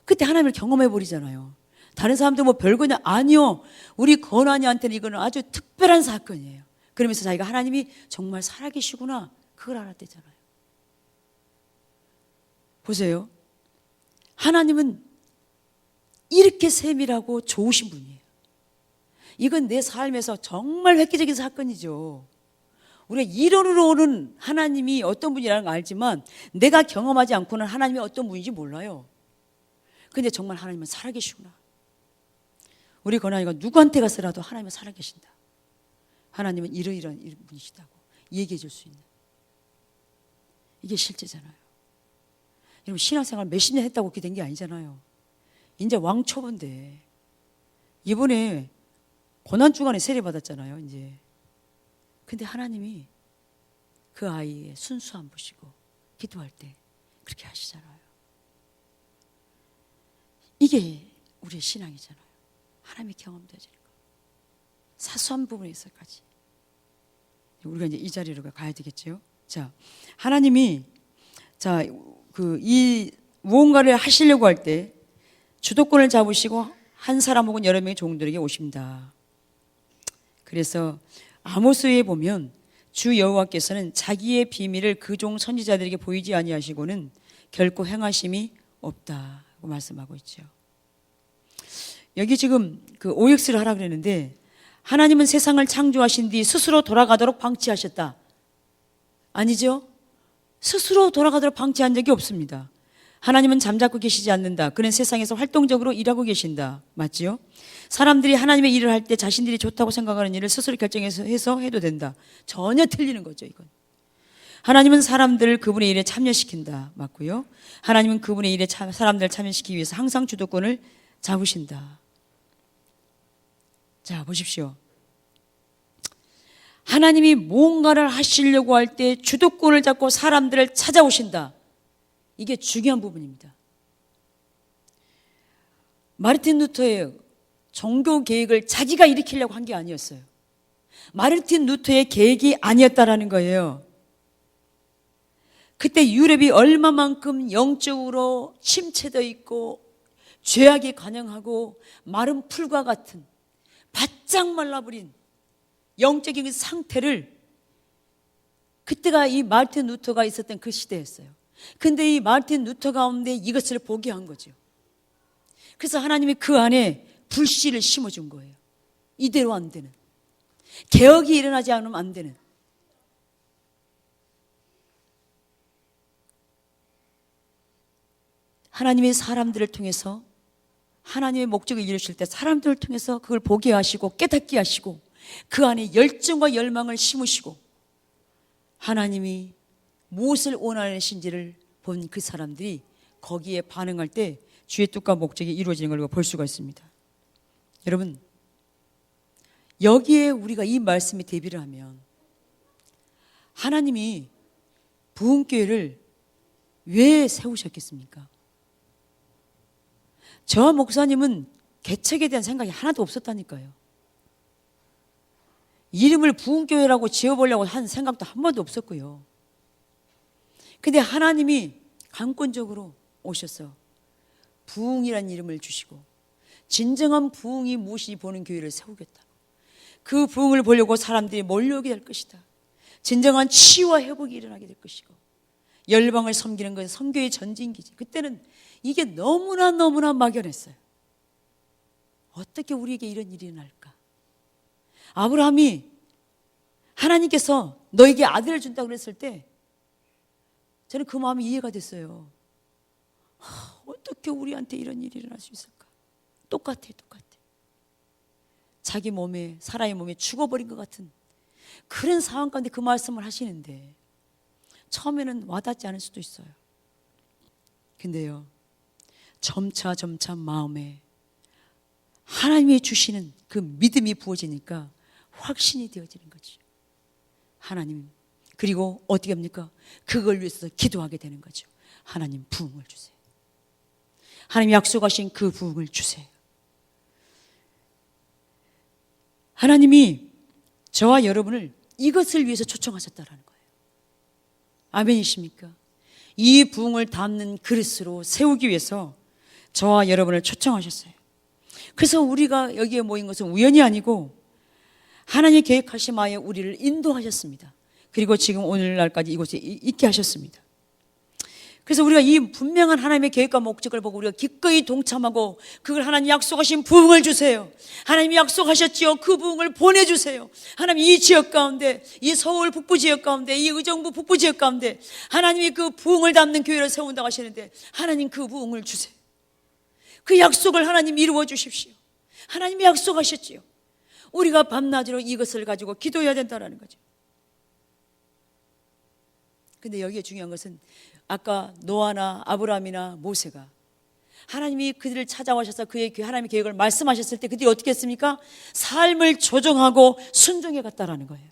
그때 하나님을 경험해 버리잖아요. 다른 사람들 뭐 별거냐? 아니요. 우리 건환이한테는 이거는 아주 특별한 사건이에요. 그러면서 자기가 하나님이 정말 살아계시구나 그걸 알았대잖아요. 보세요. 하나님은 이렇게 세밀하고 좋으신 분이에요. 이건 내 삶에서 정말 획기적인 사건이죠. 우리가 이론으로는 하나님이 어떤 분이라는 걸 알지만 내가 경험하지 않고는 하나님이 어떤 분인지 몰라요. 근데 정말 하나님은 살아계시구나. 우리 건환이가 누구한테 가서라도 하나님은 살아계신다. 하나님은 이러이러한 분이시다고 얘기해 줄 수 있는. 이게 실제잖아요. 여러분 신앙생활 몇십 년 했다고 그렇게 된 게 아니잖아요. 이제 왕초보인데 이번에 고난주간에 세례받았잖아요. 이제 근데 하나님이 그 아이의 순수함 보시고 기도할 때 그렇게 하시잖아요. 이게 우리의 신앙이잖아요. 하나님이 경험되어지는 거. 사소한 부분에서까지. 우리가 이제 이 자리로 가야 되겠죠. 자, 하나님이 이 무언가를 하시려고 할 때 주도권을 잡으시고 한 사람 혹은 여러 명의 종들에게 오십니다. 그래서 아모스에 보면 주 여호와께서는 자기의 비밀을 그 종 선지자들에게 보이지 아니하시고는 결코 행하심이 없다고 말씀하고 있죠. 여기 지금 그 OX를 하라 그랬는데 하나님은 세상을 창조하신 뒤 스스로 돌아가도록 방치하셨다. 아니죠? 스스로 돌아가도록 방치한 적이 없습니다. 하나님은 잠자코 계시지 않는다. 그는 세상에서 활동적으로 일하고 계신다. 맞지요? 사람들이 하나님의 일을 할 때 자신들이 좋다고 생각하는 일을 스스로 결정해서 해도 된다. 전혀 틀리는 거죠, 이건. 하나님은 사람들을 그분의 일에 참여시킨다. 맞고요. 하나님은 그분의 일에 사람들을 참여시키기 위해서 항상 주도권을 잡으신다. 자, 보십시오. 하나님이 뭔가를 하시려고 할 때 주도권을 잡고 사람들을 찾아오신다. 이게 중요한 부분입니다. 마르틴 루터의 종교 계획을 자기가 일으키려고 한 게 아니었어요. 마르틴 루터의 계획이 아니었다라는 거예요. 그때 유럽이 얼마만큼 영적으로 침체되어 있고 죄악이 관영하고 마른 풀과 같은 바짝 말라버린 영적인 상태를, 그때가 이 마르틴 루터가 있었던 그 시대였어요. 근데 이 마르틴 루터 가운데 이것을 보게 한 거죠. 그래서 하나님이 그 안에 불씨를 심어준 거예요. 이대로 안 되는, 개혁이 일어나지 않으면 안 되는. 하나님의 사람들을 통해서 하나님의 목적을 이루실 때 사람들을 통해서 그걸 보게 하시고 깨닫게 하시고 그 안에 열정과 열망을 심으시고 하나님이 무엇을 원하시는지를 본 그 사람들이 거기에 반응할 때 주의 뜻과 목적이 이루어지는 걸 볼 수가 있습니다. 여러분, 여기에 우리가 이 말씀에 대비를 하면 하나님이 부흥교회를 왜 세우셨겠습니까? 저와 목사님은 개척에 대한 생각이 하나도 없었다니까요. 이름을 부흥교회라고 지어보려고 한 생각도 한 번도 없었고요. 근데 하나님이 강권적으로 오셔서 부흥이라는 이름을 주시고 진정한 부흥이 무엇인지 보는 교회를 세우겠다. 그 부흥을 보려고 사람들이 몰려오게 될 것이다. 진정한 치유와 회복이 일어나게 될 것이고 열방을 섬기는 것은 선교의 전진기지. 그때는 이게 너무나 막연했어요. 어떻게 우리에게 이런 일이 일어날까? 아브라함이 하나님께서 너에게 아들을 준다고 그랬을 때 저는 그 마음이 이해가 됐어요. 어떻게 우리한테 이런 일이 일어날 수 있을까? 똑같아. 자기 몸에, 사람의 몸에 죽어버린 것 같은 그런 상황 가운데 그 말씀을 하시는데 처음에는 와닿지 않을 수도 있어요. 근데요, 점차 마음에 하나님이 주시는 그 믿음이 부어지니까 확신이 되어지는 거죠. 하나님, 그리고 어떻게 합니까? 그걸 위해서 기도하게 되는 거죠. 하나님, 부흥을 주세요. 하나님 약속하신 그 부흥을 주세요. 하나님이 저와 여러분을 이것을 위해서 초청하셨다라는 거예요. 아멘이십니까? 이 부흥을 담는 그릇으로 세우기 위해서 저와 여러분을 초청하셨어요. 그래서 우리가 여기에 모인 것은 우연이 아니고 하나님이 계획하신 바에 우리를 인도하셨습니다. 그리고 지금 오늘날까지 이곳에 있게 하셨습니다. 그래서 우리가 이 분명한 하나님의 계획과 목적을 보고 우리가 기꺼이 동참하고 그걸 하나님 약속하신 부흥을 주세요. 하나님이 약속하셨지요. 그 부흥을 보내주세요. 하나님, 이 지역 가운데, 이 서울 북부 지역 가운데, 이 의정부 북부 지역 가운데 하나님이 그 부흥을 담는 교회를 세운다고 하시는데 하나님, 그 부흥을 주세요. 그 약속을 하나님 이루어 주십시오. 하나님이 약속하셨지요. 우리가 밤낮으로 이것을 가지고 기도해야 된다는 거죠. 근데 여기에 중요한 것은 아까 노아나 아브라함이나 모세가 하나님이 그들을 찾아오셔서 그의 하나님의 계획을 말씀하셨을 때 그들이 어떻게 했습니까? 삶을 조정하고 순종해 갔다라는 거예요.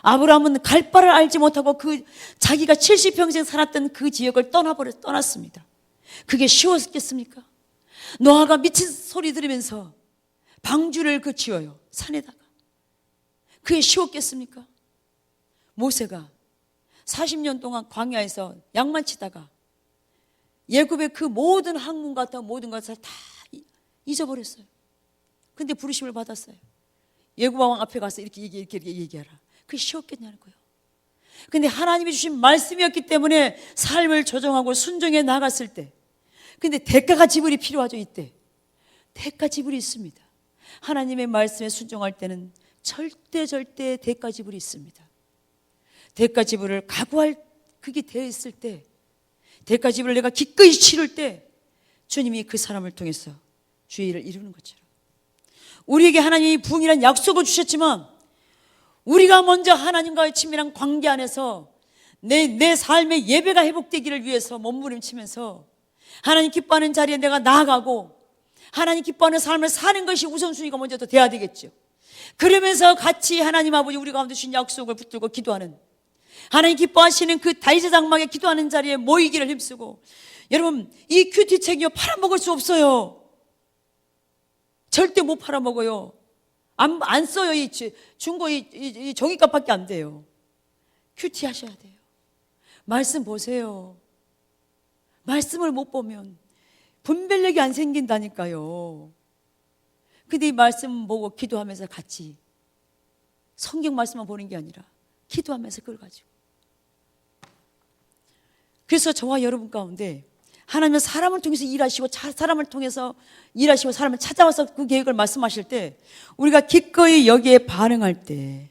아브라함은 갈 바를 알지 못하고 자기가 70평생 살았던 그 지역을 떠났습니다. 그게 쉬웠겠습니까? 노아가 미친 소리 들으면서 방주를 지어요, 산에다가. 그게 쉬웠겠습니까? 모세가 40년 동안 광야에서 양만치다가 예굽의 그 모든 학문 같은 모든 것을 다 잊어버렸어요. 근데 부르심을 받았어요. 예굽 왕 앞에 가서 이렇게 얘기하라. 그게 쉬웠겠냐는 거예요. 근데 하나님이 주신 말씀이었기 때문에 삶을 조정하고 순종해 나갔을 때, 근데 대가가 지불이 필요하죠. 이때 대가 지불이 있습니다. 하나님의 말씀에 순종할 때는 절대 대가 지불이 있습니다. 대가 지불을 각오할 그게 되어 있을 때, 대가집을 내가 기꺼이 치를 때 주님이 그 사람을 통해서 주의 일을 이루는 것처럼, 우리에게 하나님이 부흥이라는 약속을 주셨지만 우리가 먼저 하나님과의 친밀한 관계 안에서 내 삶의 예배가 회복되기를 위해서 몸부림치면서 하나님 기뻐하는 자리에 내가 나아가고 하나님 기뻐하는 삶을 사는 것이 우선순위가 먼저 더 돼야 되겠죠. 그러면서 같이 하나님 아버지 우리 가운데 주신 약속을 붙들고 기도하는, 하나님 기뻐하시는 그 다윗의 장막에 기도하는 자리에 모이기를 힘쓰고, 여러분 이 큐티책이요 팔아먹을 수 없어요. 절대 못 팔아먹어요. 안 써요. 이 중고 이 종이값밖에 안 돼요. 큐티 하셔야 돼요. 말씀 보세요. 말씀을 못 보면 분별력이 안 생긴다니까요. 근데 이 말씀 보고 기도하면서 같이 성경 말씀만 보는 게 아니라 기도하면서 그걸 가지고, 그래서 저와 여러분 가운데 하나님은 사람을 통해서 일하시고 사람을 통해서 일하시고 사람을 찾아와서 그 계획을 말씀하실 때 우리가 기꺼이 여기에 반응할 때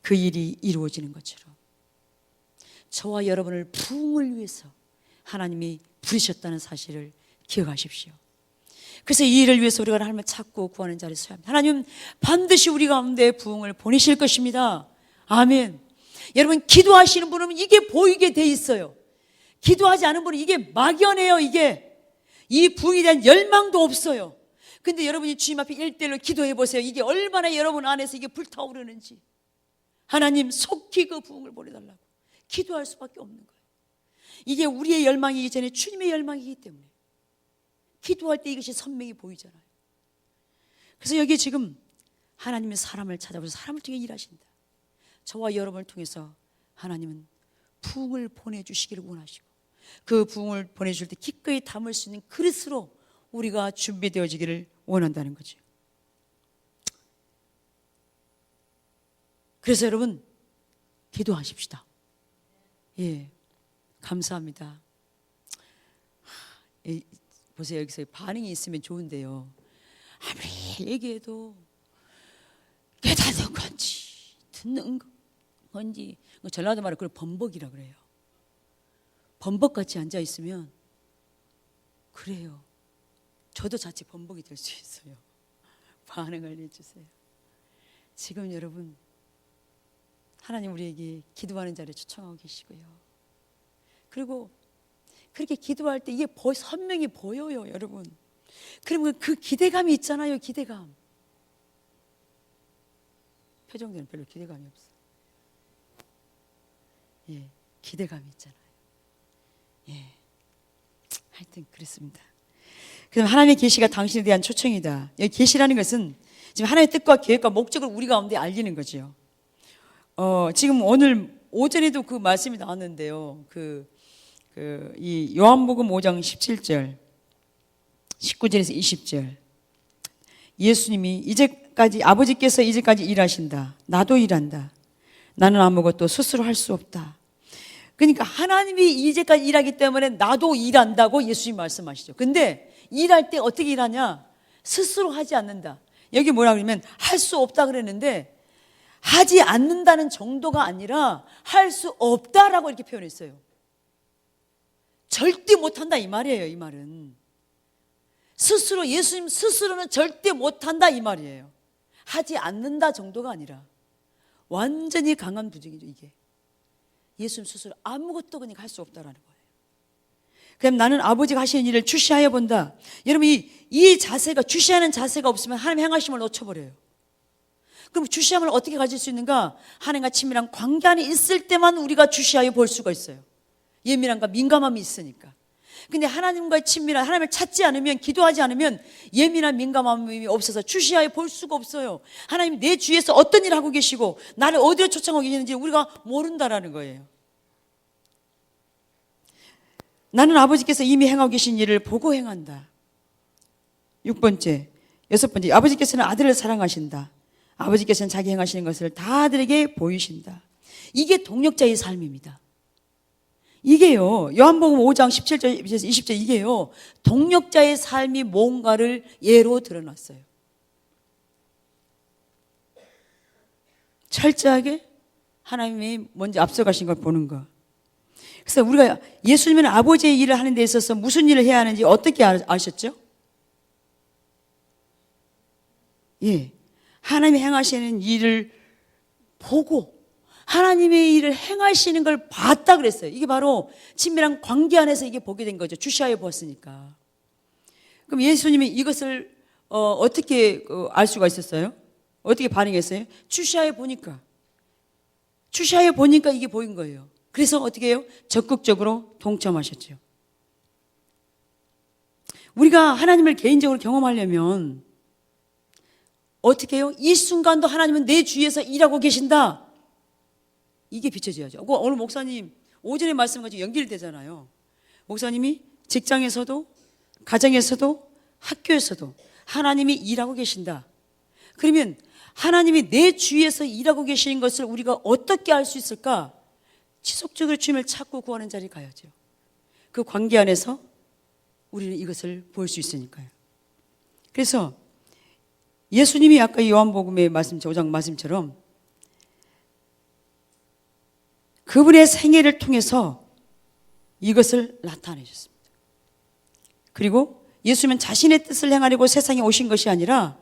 그 일이 이루어지는 것처럼 저와 여러분을 부흥을 위해서 하나님이 부르셨다는 사실을 기억하십시오. 그래서 이 일을 위해서 우리가 하나님을 찾고 구하는 자리에 서야 합니다. 하나님은 반드시 우리 가운데 부흥을 보내실 것입니다. 아멘. 여러분 기도하시는 분은 이게 보이게 돼 있어요. 기도하지 않은 분은 이게 막연해요. 이게 이 부흥에 대한 열망도 없어요. 근데 여러분이 주님 앞에 1대1로 기도해 보세요. 이게 얼마나 여러분 안에서 이게 불타오르는지. 하나님 속히 그 부흥을 보내달라고 기도할 수밖에 없는 거예요. 이게 우리의 열망이기 전에 주님의 열망이기 때문에 기도할 때 이것이 선명히 보이잖아요. 그래서 여기 지금 하나님의 사람을 찾아보셔서 사람을 통해 일하신다. 저와 여러분을 통해서 하나님은 부흥을 보내주시기를 원하시고 그 부흥을 보내줄 때 기꺼이 담을 수 있는 그릇으로 우리가 준비되어지기를 원한다는 거죠. 그래서 여러분 기도하십시다. 예, 감사합니다. 보세요. 여기서 반응이 있으면 좋은데요, 아무리 얘기해도 깨닫는 건지 듣는 건지, 전라도 말로 그걸 범벅이라 그래요. 범벅같이 앉아있으면 그래요. 저도 자칫 범벅이 될 수 있어요. 반응을 해주세요. 지금 여러분 하나님 우리에게 기도하는 자리에 초청하고 계시고요. 그리고 그렇게 기도할 때 이게 선명히 보여요, 여러분. 그러면 그 기대감이 있잖아요, 기대감. 표정들은 별로 기대감이 없어요. 예, 기대감이 있잖아요. 예, 하여튼 그렇습니다. 그럼 하나님의 계시가 당신에 대한 초청이다. 여기 계시라는 것은 지금 하나님의 뜻과 계획과 목적을 우리 가운데 알리는 거죠. 지금 오늘 오전에도 그 말씀이 나왔는데요. 이 요한복음 5장 17절, 19절에서 20절. 예수님이 이제까지 아버지께서 이제까지 일하신다. 나도 일한다. 나는 아무것도 스스로 할 수 없다. 그러니까 하나님이 이제까지 일하기 때문에 나도 일한다고 예수님 말씀하시죠. 근데 일할 때 어떻게 일하냐? 스스로 하지 않는다. 여기 뭐라 그러면 할 수 없다 그랬는데 하지 않는다는 정도가 아니라 할 수 없다라고 이렇게 표현했어요. 절대 못한다 이 말이에요. 이 말은 스스로, 예수님 스스로는 절대 못한다 이 말이에요. 하지 않는다 정도가 아니라 완전히 강한 부정이죠. 이게 예수님 스스로 아무것도 그냥 할 수 없다라는 거예요. 그럼 나는 아버지가 하시는 일을 주시하여 본다. 여러분 이 자세가, 주시하는 자세가 없으면 하나님의 행하심을 놓쳐버려요. 그럼 주시함을 어떻게 가질 수 있는가? 하나님과 친밀한 관계 안에 있을 때만 우리가 주시하여 볼 수가 있어요. 예민함과 민감함이 있으니까. 근데 하나님과의 친밀한, 하나님을 찾지 않으면, 기도하지 않으면 예민한 민감함이 없어서 주시하여 볼 수가 없어요. 하나님 내 주위에서 어떤 일을 하고 계시고 나를 어디로 초청하고 계시는지 우리가 모른다라는 거예요. 나는 아버지께서 이미 행하고 계신 일을 보고 행한다. 6번째, 6번째, 아버지께서는 아들을 사랑하신다. 아버지께서는 자기 행하시는 것을 다 아들에게 보이신다. 이게 동력자의 삶입니다. 이게요, 요한복음 5장 17절에서 20절, 이게요, 동력자의 삶이 뭔가를 예로 드러났어요. 철저하게 하나님이 먼저 앞서가신 걸 보는 것. 그래서 우리가 예수님은 아버지의 일을 하는 데 있어서 무슨 일을 해야 하는지 어떻게 아셨죠? 예. 하나님이 행하시는 일을 보고 하나님의 일을 행하시는 걸 봤다 그랬어요. 이게 바로 친밀한 관계 안에서 이게 보게 된 거죠. 주시하여 보았으니까. 그럼 예수님이 이것을 어떻게 알 수가 있었어요? 어떻게 반응했어요? 주시하여 보니까 이게 보인 거예요. 그래서 어떻게 해요? 적극적으로 동참하셨죠. 우리가 하나님을 개인적으로 경험하려면 어떻게 해요? 이 순간도 하나님은 내 주위에서 일하고 계신다. 이게 비춰져야죠. 오늘 목사님 오전에 말씀까지 연결되잖아요. 목사님이 직장에서도 가정에서도 학교에서도 하나님이 일하고 계신다. 그러면 하나님이 내 주위에서 일하고 계시는 것을 우리가 어떻게 알 수 있을까? 지속적으로 주님을 찾고 구하는 자리에 가야죠. 그 관계 안에서 우리는 이것을 볼 수 있으니까요. 그래서 예수님이 아까 요한복음의 말씀, 5장 말씀처럼 그분의 생애를 통해서 이것을 나타내셨습니다. 그리고 예수님은 자신의 뜻을 행하려고 세상에 오신 것이 아니라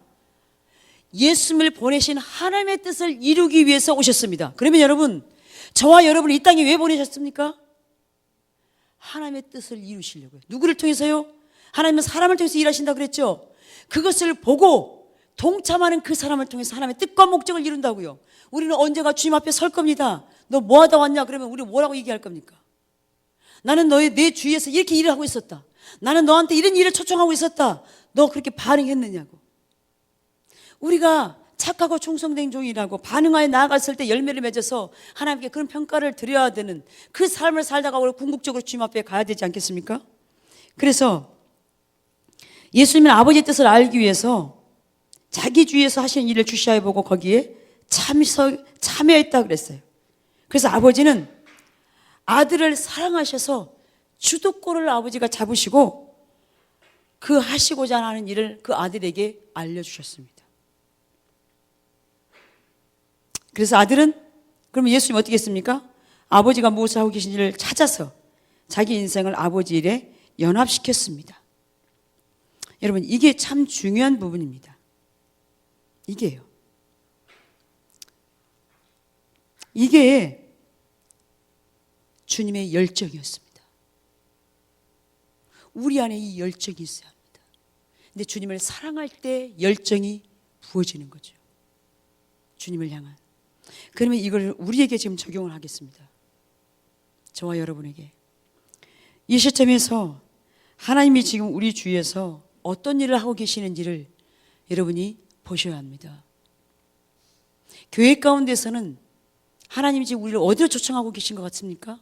예수님을 보내신 하나님의 뜻을 이루기 위해서 오셨습니다. 그러면 여러분, 저와 여러분을 이 땅에 왜 보내셨습니까? 하나님의 뜻을 이루시려고요. 누구를 통해서요? 하나님은 사람을 통해서 일하신다고 그랬죠. 그것을 보고 동참하는 그 사람을 통해서 하나님의 뜻과 목적을 이룬다고요. 우리는 언젠가 주님 앞에 설 겁니다. 너 뭐 하다 왔냐? 그러면 우리 뭐라고 얘기할 겁니까? 나는 내 주위에서 이렇게 일을 하고 있었다. 나는 너한테 이런 일을 초청하고 있었다. 너 그렇게 반응했느냐고. 우리가 착하고 충성된 종이라고 반응하여 나아갔을 때 열매를 맺어서 하나님께 그런 평가를 드려야 되는 그 삶을 살다가 우리 궁극적으로 주님 앞에 가야 되지 않겠습니까? 그래서 예수님은 아버지의 뜻을 알기 위해서 자기 주위에서 하시는 일을 주시하여 보고 거기에 참여했다 그랬어요. 그래서 아버지는 아들을 사랑하셔서 주도권을 아버지가 잡으시고 그 하시고자 하는 일을 그 아들에게 알려주셨습니다. 그래서 아들은 그러면 예수님 어떻게 했습니까? 아버지가 무엇을 하고 계신지를 찾아서 자기 인생을 아버지 일에 연합시켰습니다. 여러분, 이게 참 중요한 부분입니다. 이게요. 이게 주님의 열정이었습니다. 우리 안에 이 열정이 있어야 합니다. 근데 주님을 사랑할 때 열정이 부어지는 거죠. 주님을 향한. 그러면 이걸 우리에게 지금 적용을 하겠습니다. 저와 여러분에게. 이 시점에서 하나님이 지금 우리 주위에서 어떤 일을 하고 계시는지를 여러분이 보셔야 합니다. 교회 가운데서는 하나님이 지금 우리를 어디로 초청하고 계신 것 같습니까?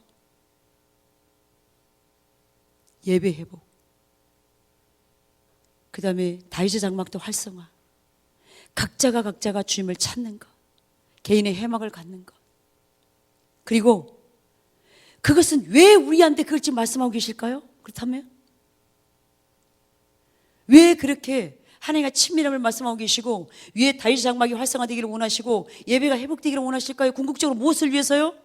예배 회복, 그 다음에 다윗의 장막도 활성화, 각자가 주님을 찾는 것, 개인의 해막을 갖는 것. 그리고 그것은 왜 우리한테 그걸 지금 말씀하고 계실까요? 그렇다면 왜 그렇게 하나님과 친밀함을 말씀하고 계시고 위에 다윗의 장막이 활성화되기를 원하시고 예배가 회복되기를 원하실까요? 궁극적으로 무엇을 위해서요?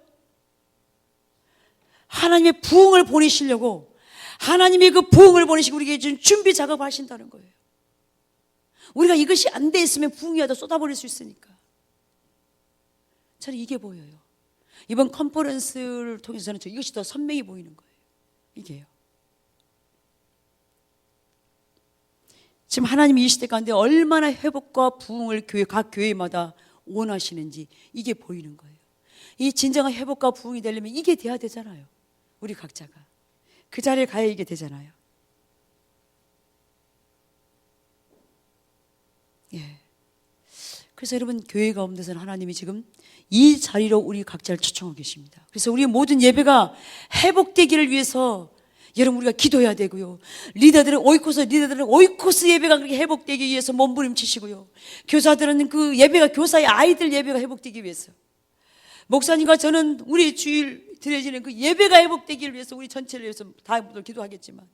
하나님의 부흥을 보내시려고, 하나님의 그 부흥을 보내시고 우리에게 지금 준비 작업을 하신다는 거예요. 우리가 이것이 안 돼 있으면 부흥이 와도 쏟아버릴 수 있으니까. 저는 이게 보여요. 이번 컨퍼런스를 통해서 저는 이것이 더 선명히 보이는 거예요. 이게요. 지금 하나님이 이 시대 가운데 얼마나 회복과 부흥을 각 교회마다 원하시는지 이게 보이는 거예요. 이 진정한 회복과 부흥이 되려면 이게 돼야 되잖아요. 우리 각자가 그 자리에 가야 이게 되잖아요. 예. 그래서 여러분, 교회 가운데서는 하나님이 지금 이 자리로 우리 각자를 초청하고 계십니다. 그래서 우리의 모든 예배가 회복되기를 위해서 여러분 우리가 기도해야 되고요. 리더들은 오이코스 예배가 그렇게 회복되기 위해서 몸부림치시고요. 교사들은 그 예배가 교사의 아이들 예배가 회복되기 위해서, 목사님과 저는 우리 주일 드려지는 그 예배가 회복되기를 위해서 우리 전체를 위해서 다 기도하겠지만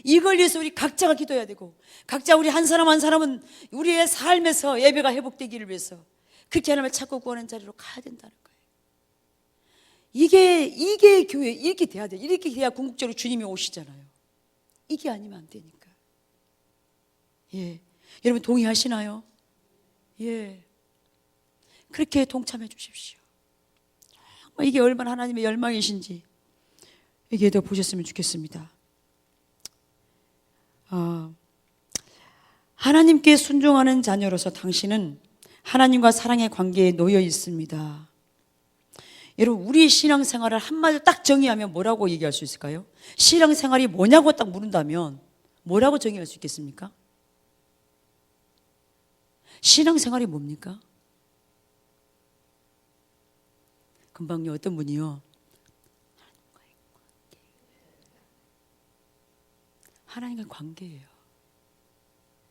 이걸 위해서 우리 각자가 기도해야 되고, 각자 우리 한 사람 한 사람은 우리의 삶에서 예배가 회복되기를 위해서 그렇게 하나님을 찾고 구하는 자리로 가야 된다는 거예요. 이게 교회 이렇게 돼야 돼. 이렇게 돼야 궁극적으로 주님이 오시잖아요. 이게 아니면 안 되니까. 예. 여러분 동의하시나요? 예. 그렇게 동참해 주십시오. 이게 얼마나 하나님의 열망이신지 여기에도 보셨으면 좋겠습니다. 하나님께 순종하는 자녀로서 당신은 하나님과 사랑의 관계에 놓여 있습니다. 여러분 우리의 신앙생활을 한마디로 딱 정의하면 뭐라고 얘기할 수 있을까요? 신앙생활이 뭐냐고 딱 물은다면 뭐라고 정의할 수 있겠습니까? 신앙생활이 뭡니까? 금방요 어떤 분이요 하나님과의 관계예요.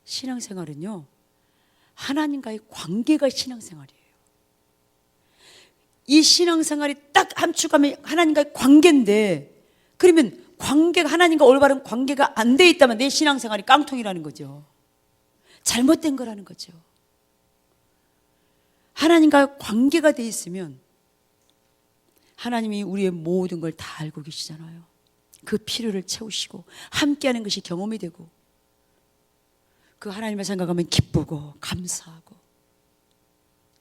신앙생활은요 하나님과의 관계가 신앙생활이에요. 이 신앙생활이 딱 함축하면 하나님과의 관계인데, 그러면 관계가 하나님과 올바른 관계가 안 돼 있다면 내 신앙생활이 깡통이라는 거죠. 잘못된 거라는 거죠. 하나님과 관계가 돼 있으면 하나님이 우리의 모든 걸 다 알고 계시잖아요. 그 필요를 채우시고 함께하는 것이 경험이 되고 그 하나님을 생각하면 기쁘고 감사하고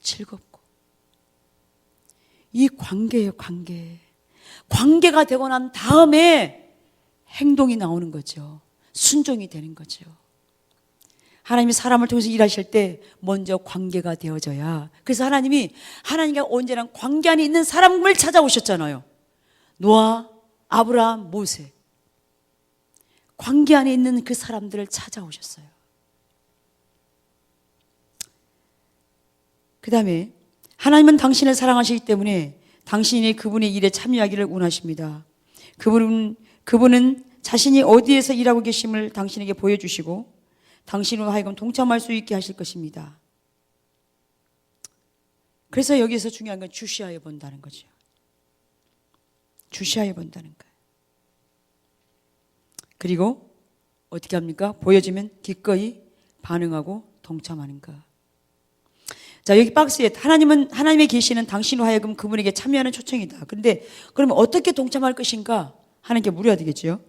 즐겁고, 이 관계예요. 관계가 되고 난 다음에 행동이 나오는 거죠. 순종이 되는 거죠. 하나님이 사람을 통해서 일하실 때 먼저 관계가 되어져야, 그래서 하나님이 하나님과 온전한 관계 안에 있는 사람을 찾아오셨잖아요. 노아, 아브라함, 모세, 관계 안에 있는 그 사람들을 찾아오셨어요. 그 다음에 하나님은 당신을 사랑하시기 때문에 당신이 그분의 일에 참여하기를 원하십니다. 그분은 자신이 어디에서 일하고 계심을 당신에게 보여주시고 당신으로 하여금 동참할 수 있게 하실 것입니다. 그래서 여기서 중요한 건 주시하여 본다는 거죠. 주시하여 본다는 거예요. 그리고 어떻게 합니까? 보여지면 기꺼이 반응하고 동참하는 것. 자, 여기 박스에 하나님은 하나님의 계시는 당신으로 하여금 그분에게 참여하는 초청이다. 그런데 그러면 어떻게 동참할 것인가 하는 게 물어야 되겠죠.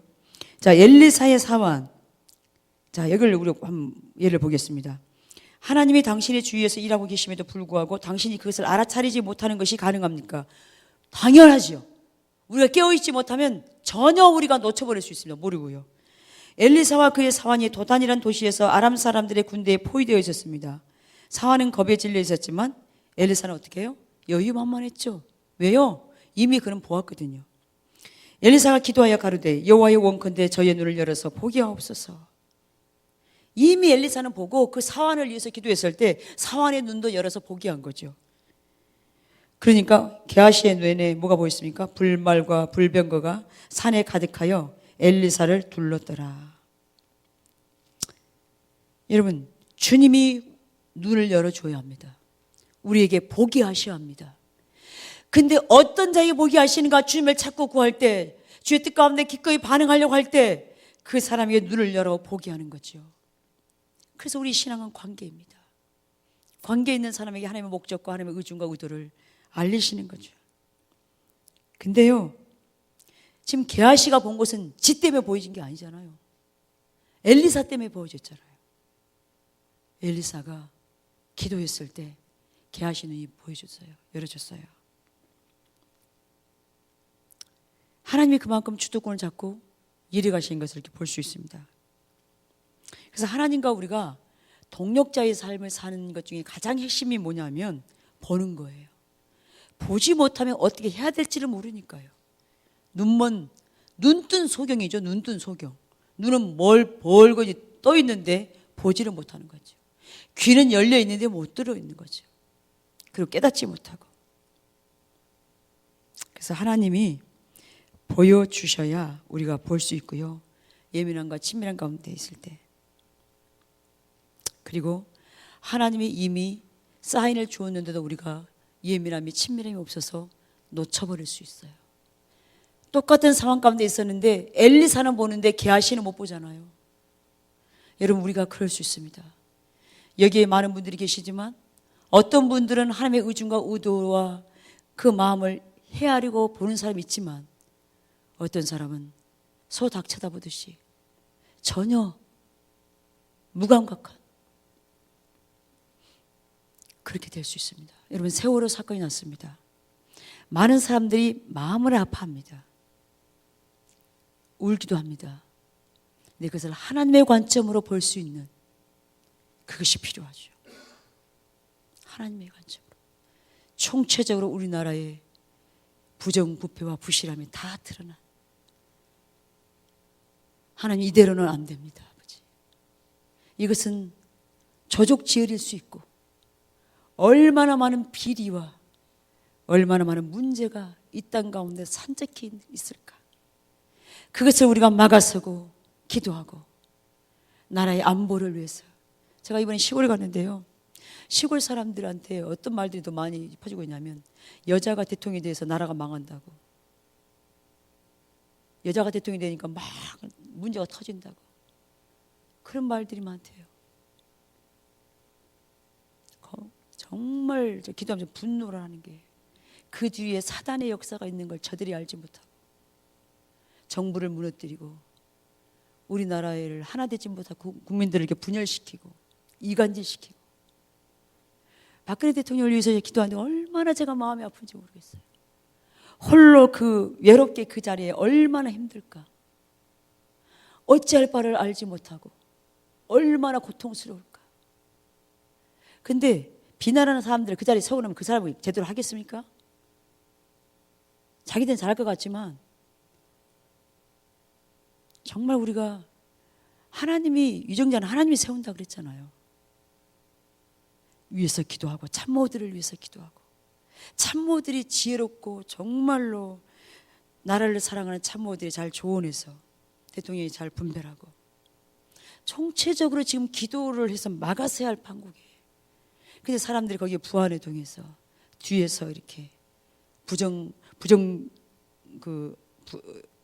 자, 엘리사의 사환. 자, 여기를 우리 한번 예를 보겠습니다. 하나님이 당신의 주위에서 일하고 계심에도 불구하고 당신이 그것을 알아차리지 못하는 것이 가능합니까? 당연하죠. 우리가 깨어있지 못하면 전혀 우리가 놓쳐버릴 수 있습니다. 모르고요. 엘리사와 그의 사환이 도단이라는 도시에서 아람 사람들의 군대에 포위되어 있었습니다. 사환은 겁에 질려 있었지만 엘리사는 어떻게 해요? 여유만만했죠. 왜요? 이미 그는 보았거든요. 엘리사가 기도하여 가로되 여호와의 원컨대 저의 눈을 열어서 보게 하옵소서. 이미 엘리사는 보고 그 사환을 위해서 기도했을 때 사환의 눈도 열어서 보게 한 거죠. 그러니까 게하시의 눈에 뭐가 보였습니까? 불말과 불병거가 산에 가득하여 엘리사를 둘렀더라. 여러분, 주님이 눈을 열어줘야 합니다. 우리에게 보게 하셔야 합니다. 근데 어떤 자에게 보게 하시는가? 주님을 찾고 구할 때, 주의 뜻 가운데 기꺼이 반응하려고 할 때 그 사람에게 눈을 열어 보게 하는 거죠. 그래서 우리 신앙은 관계입니다. 관계에 있는 사람에게 하나님의 목적과 하나님의 의중과 의도를 알리시는 거죠. 근데요, 지금 게하시가 본 것은 지 때문에 보여진 게 아니잖아요. 엘리사 때문에 보여졌잖아요. 엘리사가 기도했을 때 게하시 눈이 보여줬어요. 열어줬어요. 하나님이 그만큼 주도권을 잡고 일해 가시는 것을 이렇게 볼 수 있습니다. 그래서 하나님과 우리가 동력자의 삶을 사는 것 중에 가장 핵심이 뭐냐면 보는 거예요. 보지 못하면 어떻게 해야 될지를 모르니까요. 눈뜬 소경이죠. 눈뜬 소경. 눈은 뭘 벌고 떠 있는데 보지를 못하는 거죠. 귀는 열려 있는데 못 들어 있는 거죠. 그리고 깨닫지 못하고. 그래서 하나님이 보여주셔야 우리가 볼 수 있고요. 예민함과 친밀한 가운데 있을 때. 그리고 하나님이 이미 사인을 주었는데도 우리가 예민함이 친밀함이 없어서 놓쳐버릴 수 있어요. 똑같은 상황 가운데 있었는데 엘리사는 보는데 게하시는 못 보잖아요. 여러분, 우리가 그럴 수 있습니다. 여기에 많은 분들이 계시지만 어떤 분들은 하나님의 의중과 의도와 그 마음을 헤아리고 보는 사람이 있지만 어떤 사람은 소 닭 쳐다보듯이 전혀 무감각한, 그렇게 될 수 있습니다. 여러분, 세월호 사건이 났습니다. 많은 사람들이 마음을 아파합니다. 울기도 합니다. 근데 그것을 하나님의 관점으로 볼 수 있는 그것이 필요하죠. 하나님의 관점으로. 총체적으로 우리나라의 부정부패와 부실함이 다 드러난, 하나님, 이대로는 안 됩니다, 아버지. 이것은 조족지혈일 수 있고 얼마나 많은 비리와 얼마나 많은 문제가 이 땅 가운데 산적해 있을까. 그것을 우리가 막아서고 기도하고 나라의 안보를 위해서. 제가 이번에 시골에 갔는데요, 시골 사람들한테 어떤 말들이 더 많이 퍼지고 있냐면 여자가 대통령이 돼서 나라가 망한다고, 여자가 대통령이 되니까 막 문제가 터진다고, 그런 말들이 많대요. 정말 기도하면서 분노를 하는 게, 그 뒤에 사단의 역사가 있는 걸 저들이 알지 못하고 정부를 무너뜨리고 우리나라를 하나 되지 못하고 국민들을 이렇게 분열시키고 이간질시키고. 박근혜 대통령을 위해서 기도하는데 얼마나 제가 마음이 아픈지 모르겠어요. 홀로 그 외롭게 그 자리에 얼마나 힘들까. 어찌할 바를 알지 못하고 얼마나 고통스러울까. 근데 비난하는 사람들 그 자리에 서고 나면 그 사람이 제대로 하겠습니까? 자기들은 잘할 것 같지만 정말 우리가, 하나님이, 유정자는 하나님이 세운다 그랬잖아요. 위해서 기도하고 참모들을 위해서 기도하고, 참모들이 지혜롭고 정말로 나라를 사랑하는 참모들이 잘 조언해서 대통령이 잘 분별하고 총체적으로 지금 기도를 해서 막아서야 할 판국이에요. 근데 사람들이 거기에 부안에 동해서 뒤에서 이렇게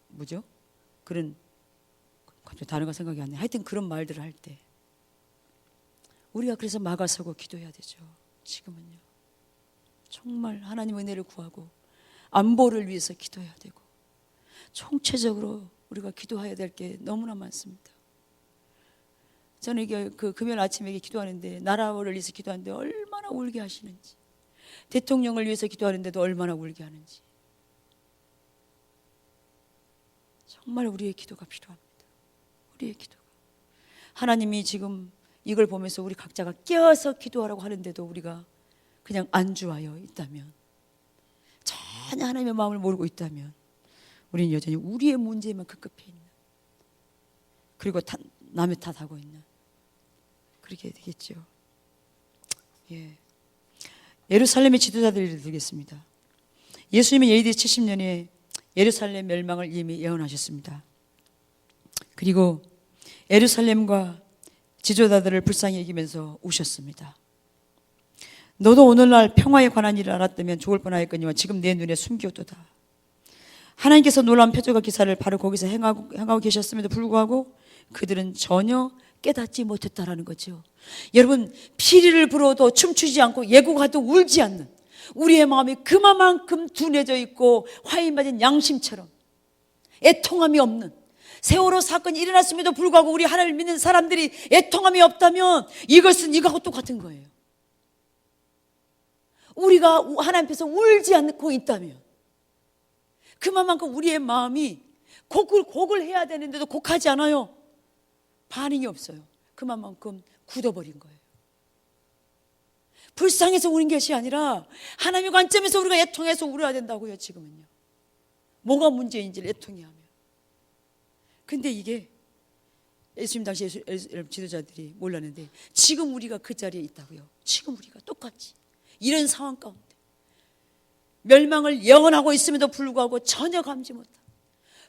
뭐죠? 그런, 갑자기 단어가 생각이 안 나요. 하여튼 그런 말들을 할 때 우리가 그래서 막아서고 기도해야 되죠. 지금은요, 정말 하나님 은혜를 구하고 안보를 위해서 기도해야 되고 총체적으로 우리가 기도해야 될 게 너무나 많습니다. 저는 이게 그 금요일 아침에 기도하는데, 나라를 위해서 기도하는데 얼마나 울게 하시는지, 대통령을 위해서 기도하는데도 얼마나 울게 하는지, 정말 우리의 기도가 필요합니다. 우리의 기도가. 하나님이 지금 이걸 보면서 우리 각자가 깨어서 기도하라고 하는데도 우리가 그냥 안주하여 있다면, 전혀 하나님의 마음을 모르고 있다면 우리는 여전히 우리의 문제에만 급급해 있는, 그리고 남의 탓하고 있는, 그렇게 되겠죠. 예. 예루살렘의 지도자들을 드리겠습니다. 예수님은 AD 70년에 예루살렘 멸망을 이미 예언하셨습니다. 그리고 예루살렘과 지도자들을 불쌍히 여기면서 우셨습니다. 너도 오늘날 평화에 관한 일을 알았다면 좋을 뻔하였거니와 지금 내 눈에 숨기었도다. 하나님께서 놀라운 표적과 기사를 바로 거기서 행하고 계셨음에도 불구하고 그들은 전혀 깨닫지 못했다라는 거죠. 여러분, 피리를 불어도 춤추지 않고 예고가도 울지 않는 우리의 마음이 그만큼 둔해져 있고 화인 맞은 양심처럼 애통함이 없는, 세월호 사건이 일어났음에도 불구하고 우리 하나님을 믿는 사람들이 애통함이 없다면 이것은 이거하고 똑같은 거예요. 우리가 하나님 앞에서 울지 않고 있다면 그만큼 우리의 마음이 곡을 해야 되는데도 곡하지 않아요. 반응이 없어요. 그만큼 굳어버린 거예요. 불쌍해서 우는 것이 아니라 하나님의 관점에서 우리가 애통해서 울어야 된다고요. 지금은요, 뭐가 문제인지를 애통해 하면. 근데 이게 예수님 당시 지도자들이 몰랐는데 지금 우리가 그 자리에 있다고요. 지금 우리가 똑같이 이런 상황 가운데 멸망을 예언하고 있음에도 불구하고 전혀 감지 못한,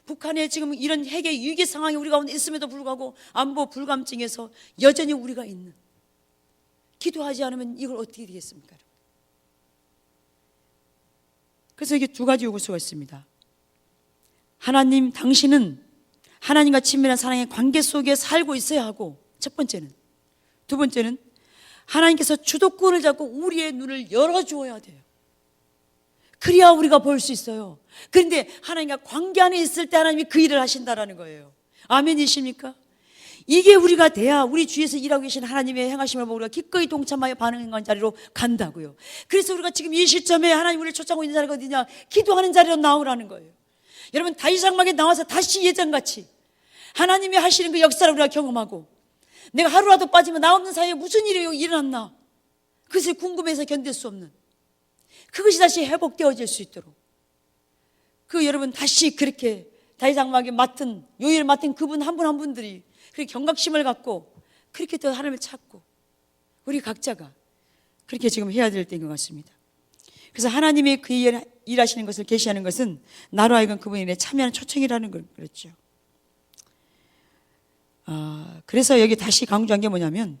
북한에 지금 이런 핵의 위기 상황이 우리 가운데 있음에도 불구하고 안보 불감증에서 여전히 우리가 있는, 기도하지 않으면 이걸 어떻게 되겠습니까? 그래서 이게 두 가지 요구서가 있습니다. 하나님, 당신은 하나님과 친밀한 사랑의 관계 속에 살고 있어야 하고, 첫 번째는. 두 번째는 하나님께서 주도권을 잡고 우리의 눈을 열어주어야 돼요. 그래야 우리가 볼 수 있어요. 그런데 하나님과 관계 안에 있을 때 하나님이 그 일을 하신다라는 거예요. 아멘이십니까? 이게 우리가 돼야 우리 주위에서 일하고 계신 하나님의 행하심을 보고 우리가 기꺼이 동참하여 반응하는 자리로 간다고요. 그래서 우리가 지금 이 시점에 하나님 우리를 초청하고 있는 자리가 어디냐? 기도하는 자리로 나오라는 거예요. 여러분 다이장막에 나와서 다시 예전같이 하나님이 하시는 그 역사를 우리가 경험하고, 내가 하루라도 빠지면 나 없는 사이에 무슨 일이 일어났나, 그것이 궁금해서 견딜 수 없는, 그것이 다시 회복되어질 수 있도록, 여러분 다시 그렇게 다이장막에 맡은, 요일을 맡은 그분 한 분 한 분들이 그렇게 경각심을 갖고 그렇게 또 하나님을 찾고, 우리 각자가 그렇게 지금 해야 될 때인 것 같습니다. 그래서 하나님이 그 일하시는 것을 계시하는 것은 나로 하여금 그분의 일에 참여하는 초청이라는 걸 그랬죠. 그래서 여기 다시 강조한 게 뭐냐면,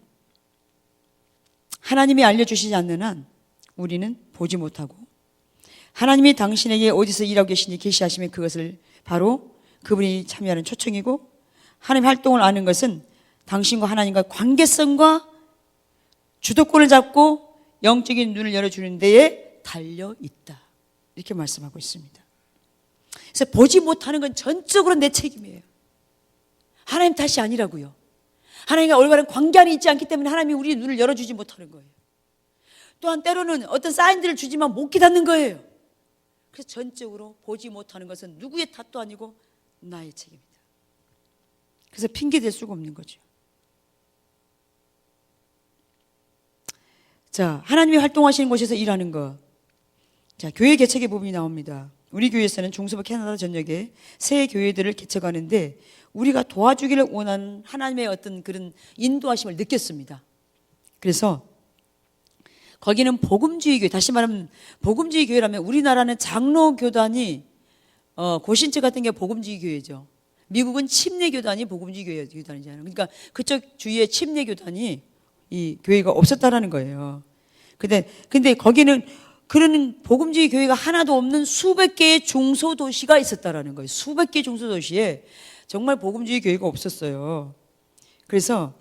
하나님이 알려주시지 않는 한 우리는 보지 못하고, 하나님이 당신에게 어디서 일하고 계신지 계시하시면 그것을 바로 그분이 참여하는 초청이고, 하나님 활동을 아는 것은 당신과 하나님과 관계성과 주도권을 잡고 영적인 눈을 열어주는 데에 달려있다, 이렇게 말씀하고 있습니다. 그래서 보지 못하는 건 전적으로 내 책임이에요. 하나님 탓이 아니라고요. 하나님과 올바른 관계 안에 있지 않기 때문에 하나님이 우리의 눈을 열어주지 못하는 거예요. 또한 때로는 어떤 사인들을 주지만 못 깨닫는 거예요. 그래서 전적으로 보지 못하는 것은 누구의 탓도 아니고 나의 책임이다. 그래서 핑계댈 수가 없는 거죠. 자, 하나님이 활동하시는 곳에서 일하는 것. 자, 교회 개척의 부분이 나옵니다. 우리 교회에서는 중서부 캐나다 전역에 새 교회들을 개척하는데 우리가 도와주기를 원하는 하나님의 어떤 그런 인도하심을 느꼈습니다. 그래서 거기는 복음주의 교회, 다시 말하면 복음주의 교회라면 우리나라는 장로교단이 고신처 같은 게 복음주의 교회죠. 미국은 침례교단이 복음주의 교단이잖아요. 그러니까 그쪽 주위에 침례교단이 이 교회가 없었다라는 거예요. 근데 거기는 그런 복음주의 교회가 하나도 없는 수백 개의 중소도시가 있었다라는 거예요. 수백 개의 중소도시에 정말 복음주의 교회가 없었어요. 그래서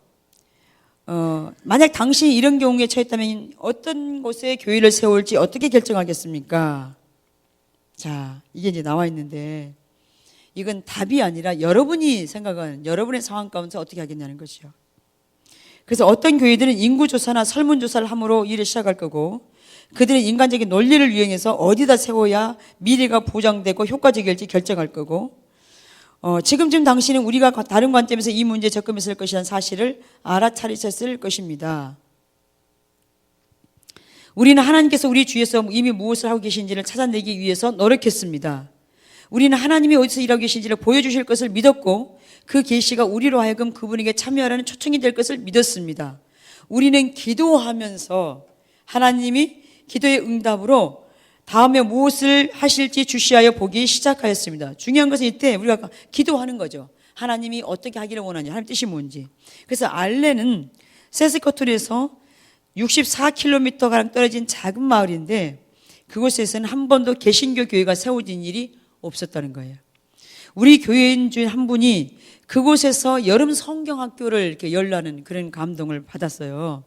만약 당신이 이런 경우에 처했다면 어떤 곳에 교회를 세울지 어떻게 결정하겠습니까? 자, 이게 이제 나와 있는데 이건 답이 아니라 여러분이 생각하는 여러분의 상황 가운데 어떻게 하겠냐는 것이요. 그래서 어떤 교회들은 인구조사나 설문조사를 함으로 일을 시작할 거고, 그들은 인간적인 논리를 이용해서 어디다 세워야 미래가 보장되고 효과적일지 결정할 거고, 지금쯤 당신은 우리가 다른 관점에서 이 문제에 접근했을 것이라는 사실을 알아차리셨을 것입니다. 우리는 하나님께서 우리 주위에서 이미 무엇을 하고 계신지를 찾아내기 위해서 노력했습니다. 우리는 하나님이 어디서 일하고 계신지를 보여주실 것을 믿었고, 그 계시가 우리로 하여금 그분에게 참여하라는 초청이 될 것을 믿었습니다. 우리는 기도하면서 하나님이 기도의 응답으로 다음에 무엇을 하실지 주시하여 보기 시작하였습니다. 중요한 것은 이때 우리가 기도하는 거죠. 하나님이 어떻게 하기를 원하냐, 하나님 뜻이 뭔지. 그래서 알렌은 세스커툴에서 64km가량 떨어진 작은 마을인데 그곳에서는 한 번도 개신교 교회가 세워진 일이 없었다는 거예요. 우리 교회인 중 한 분이 그곳에서 여름 성경학교를 이렇게 열라는 그런 감동을 받았어요.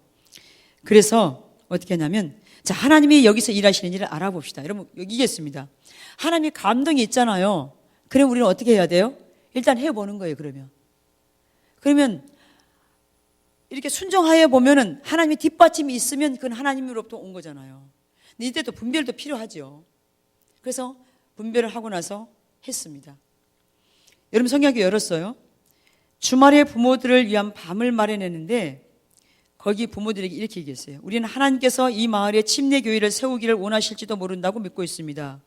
그래서 어떻게 하냐면, 자, 하나님이 여기서 일하시는 일을 알아봅시다. 여러분, 여기겠습니다. 하나님이 감동이 있잖아요. 그럼 우리는 어떻게 해야 돼요? 일단 해보는 거예요, 그러면 이렇게 순종하여 보면은 하나님의 뒷받침이 있으면 그건 하나님으로부터 온 거잖아요. 근데 이때도 분별도 필요하죠. 그래서 분별을 하고 나서 했습니다. 여러분, 성경학교 열었어요. 주말에 부모들을 위한 밤을 마련했는데 거기 부모들에게 이렇게 얘기했어요. 우리는 하나님께서 이 마을에 침례교회를 세우기를 원하실지도 모른다고 믿고 있습니다.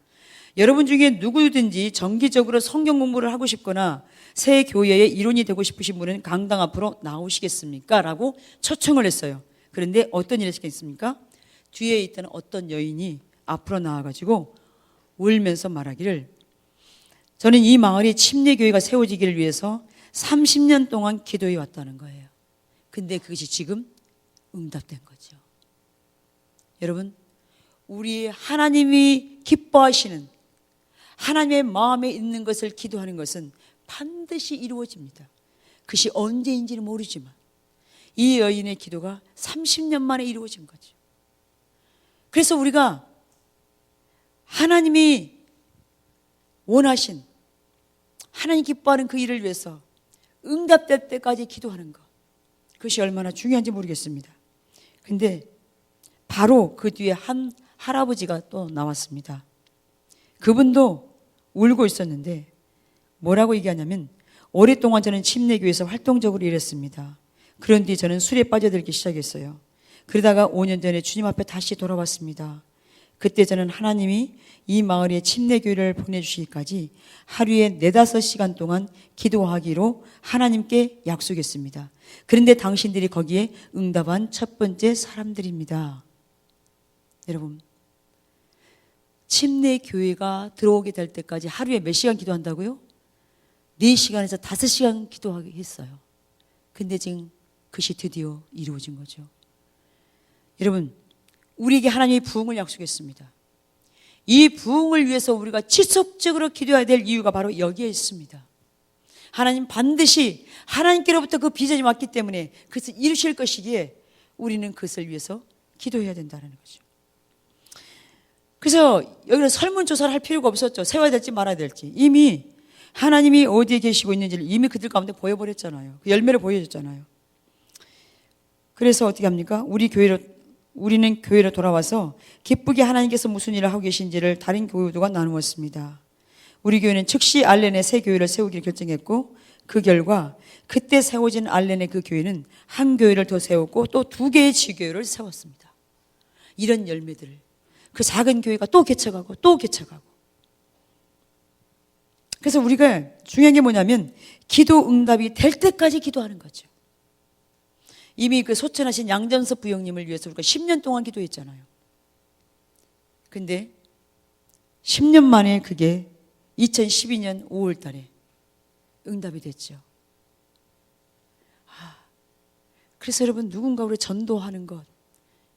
여러분 중에 누구든지 정기적으로 성경 공부를 하고 싶거나 새 교회의 일원이 되고 싶으신 분은 강당 앞으로 나오시겠습니까? 라고 초청을 했어요. 그런데 어떤 일이 있겠습니까? 뒤에 있던 어떤 여인이 앞으로 나와가지고 울면서 말하기를, 저는 이 마을이 침례교회가 세워지기를 위해서 30년 동안 기도해 왔다는 거예요. 근데 그것이 지금 응답된 거죠. 여러분, 우리 하나님이 기뻐하시는 하나님의 마음에 있는 것을 기도하는 것은 반드시 이루어집니다. 그것이 언제인지는 모르지만 이 여인의 기도가 30년 만에 이루어진 거죠. 그래서 우리가 하나님이 원하신, 하나님 기뻐하는 그 일을 위해서 응답될 때까지 기도하는 것, 그것이 얼마나 중요한지 모르겠습니다. 근데 바로 그 뒤에 한 할아버지가 또 나왔습니다. 그분도 울고 있었는데 뭐라고 얘기하냐면, 오랫동안 저는 침례교회에서 활동적으로 일했습니다. 그런 뒤 저는 술에 빠져들기 시작했어요. 그러다가 5년 전에 주님 앞에 다시 돌아왔습니다. 그때 저는 하나님이 이 마을에 침례교회를 보내주시기까지 하루에 4-5시간 동안 기도하기로 하나님께 약속했습니다. 그런데 당신들이 거기에 응답한 첫 번째 사람들입니다. 여러분, 침례교회가 들어오게 될 때까지 하루에 몇 시간 기도한다고요? 4시간에서 5시간 기도하게 했어요. 근데 지금 그것이 드디어 이루어진 거죠. 여러분, 우리에게 하나님이 부흥을 약속했습니다. 이 부흥을 위해서 우리가 지속적으로 기도해야 될 이유가 바로 여기에 있습니다. 하나님 반드시 하나님께로부터 그 비전이 왔기 때문에 그것을 이루실 것이기에 우리는 그것을 위해서 기도해야 된다는 거죠. 그래서 여기는 설문조사를 할 필요가 없었죠. 세워야 될지 말아야 될지. 이미 하나님이 어디에 계시고 있는지를 이미 그들 가운데 보여버렸잖아요. 그 열매를 보여줬잖아요. 그래서 어떻게 합니까? 우리는 교회로 돌아와서 기쁘게 하나님께서 무슨 일을 하고 계신지를 다른 교회들과 나누었습니다. 우리 교회는 즉시 알렌에 새 교회를 세우기를 결정했고, 그 결과 그때 세워진 알렌의 그 교회는 한 교회를 더 세웠고 또 2개의 지교회를 세웠습니다. 이런 열매들을 그 작은 교회가 또 개척하고 또 개척하고. 그래서 우리가 중요한 게 뭐냐면 기도 응답이 될 때까지 기도하는 거죠. 이미 그 소천하신 양전섭 부형님을 위해서 우리가 10년 동안 기도했잖아요. 근데 10년 만에 그게 2012년 5월 달에 응답이 됐죠. 그래서 여러분, 누군가 우리 전도하는 것,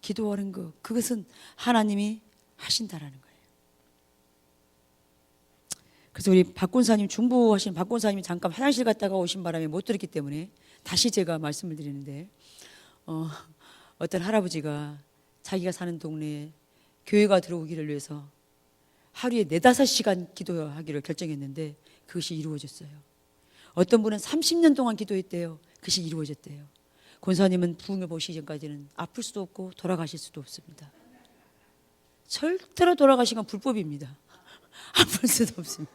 기도하는 것, 그것은 하나님이 하신다라는 거예요. 그래서 우리 박군사님, 중부하신 박군사님이 잠깐 화장실 갔다가 오신 바람에 못 들었기 때문에 다시 제가 말씀을 드리는데, 어떤 할아버지가 자기가 사는 동네에 교회가 들어오기를 위해서 하루에 4-5시간 기도하기로 결정했는데 그것이 이루어졌어요. 어떤 분은 30년 동안 기도했대요. 그것이 이루어졌대요. 권사님은 부흥을 보시기 전까지는 아플 수도 없고 돌아가실 수도 없습니다. 절대로 돌아가시면 불법입니다. 아플 수도 없습니다.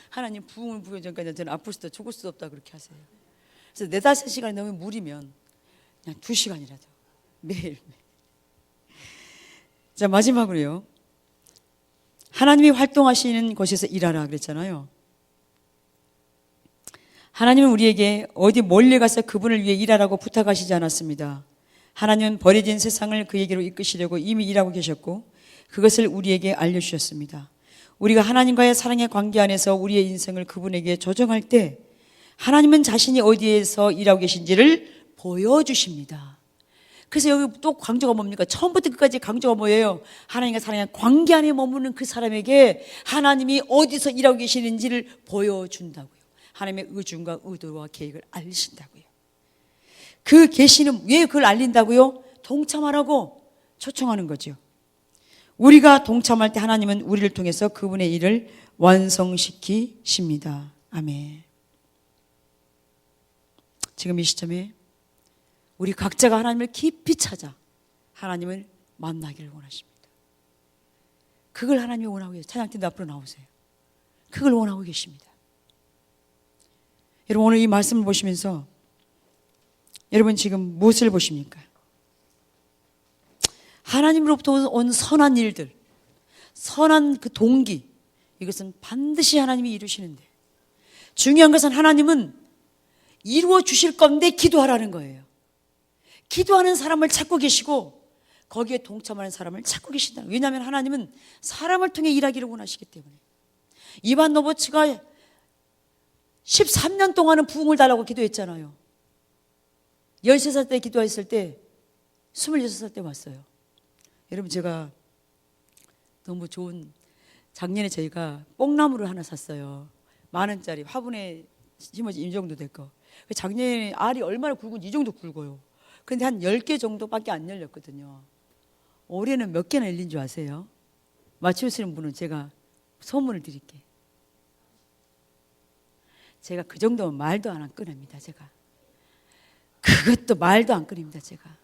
하나님 부흥을 보기 전까지는 저는 아플 수도 죽을 수도 없다 그렇게 하세요. 그래서 4-5시간이 넘으면 무리면 그냥 2시간이라도 매일. 자, 마지막으로요. 하나님이 활동하시는 곳에서 일하라 그랬잖아요. 하나님은 우리에게 어디 멀리 가서 그분을 위해 일하라고 부탁하시지 않았습니다. 하나님은 버려진 세상을 그에게로 이끄시려고 이미 일하고 계셨고 그것을 우리에게 알려주셨습니다. 우리가 하나님과의 사랑의 관계 안에서 우리의 인생을 그분에게 조정할 때 하나님은 자신이 어디에서 일하고 계신지를 보여주십니다. 그래서 여기 또 강조가 뭡니까? 처음부터 끝까지 강조가 뭐예요? 하나님과 사랑의 관계 안에 머무는 그 사람에게 하나님이 어디서 일하고 계시는지를 보여준다고요. 하나님의 의중과 의도와 계획을 알리신다고요. 그 계시는 왜 그걸 알린다고요? 동참하라고 초청하는 거죠. 우리가 동참할 때 하나님은 우리를 통해서 그분의 일을 완성시키십니다. 아멘. 지금 이 시점에 우리 각자가 하나님을 깊이 찾아 하나님을 만나기를 원하십니다. 그걸 하나님이 원하고 계세요. 찬양팀도 앞으로 나오세요. 그걸 원하고 계십니다. 여러분, 오늘 이 말씀을 보시면서 여러분 지금 무엇을 보십니까? 하나님으로부터 온 선한 일들, 선한 그 동기, 이것은 반드시 하나님이 이루시는데 중요한 것은 하나님은 이루어 주실 건데 기도하라는 거예요. 기도하는 사람을 찾고 계시고 거기에 동참하는 사람을 찾고 계신다. 왜냐하면 하나님은 사람을 통해 일하기를 원하시기 때문에. 이반 노보츠가 13년 동안은 부흥을 달라고 기도했잖아요. 13살 때 기도했을 때 26살 때 왔어요. 여러분, 제가 너무 좋은, 작년에 저희가 뽕나무를 하나 샀어요. 10,000원짜리 화분에 심어진 이 정도 될 거. 작년에 알이 얼마나 굵은지 이 정도 굵어요. 그런데 한 10개 정도밖에 안 열렸거든요. 올해는 몇 개나 열린 줄 아세요? 맞추시는 분은 제가 소문을 드릴게. 제가 그 정도면 말도 안 꺼냅니다. 제가 그것도 말도 안 꺼냅니다. 제가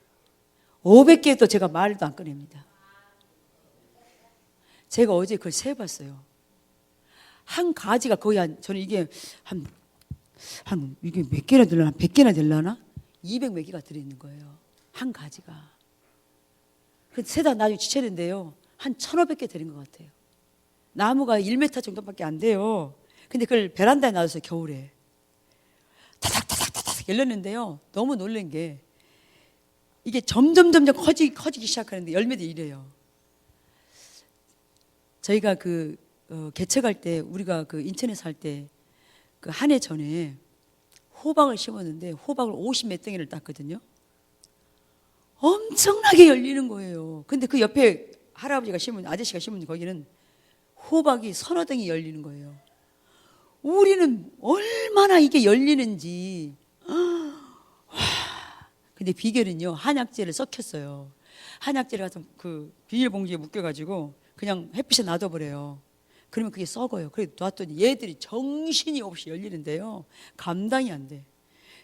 500개도 제가 말도 안 꺼냅니다. 제가 어제 그걸 세봤어요. 한 가지가 거의 저는 이게 이게 몇 개나 되려나? 100개나 되려나? 200 몇 개가 들어있는 거예요. 한 가지가. 그래서 세다 나중에 지체된대요. 한 1500개 되는 것 같아요. 나무가 1m 정도밖에 안 돼요. 근데 그걸 베란다에 놔뒀어요. 겨울에. 타닥타닥타닥 열렸는데요. 너무 놀란 게 이게 점점 커지기 시작하는데 열매들이 이래요. 저희가 개척할 때 우리가 인천에 살 때 한 해 전에 호박을 심었는데 호박을 50몇 덩이를 땄거든요. 엄청나게 열리는 거예요. 근데 그 옆에 할아버지가 심은 아저씨가 심은 거기는 호박이 서너 덩이 열리는 거예요. 우리는 얼마나 이게 열리는지. 근데 비결은요, 한약재를 섞였어요. 한약재를 가서 비닐봉지에 묶여가지고 그냥 햇빛에 놔둬버려요. 그러면 그게 썩어요. 그래서 놨더니 얘들이 정신이 없이 열리는데요. 감당이 안 돼.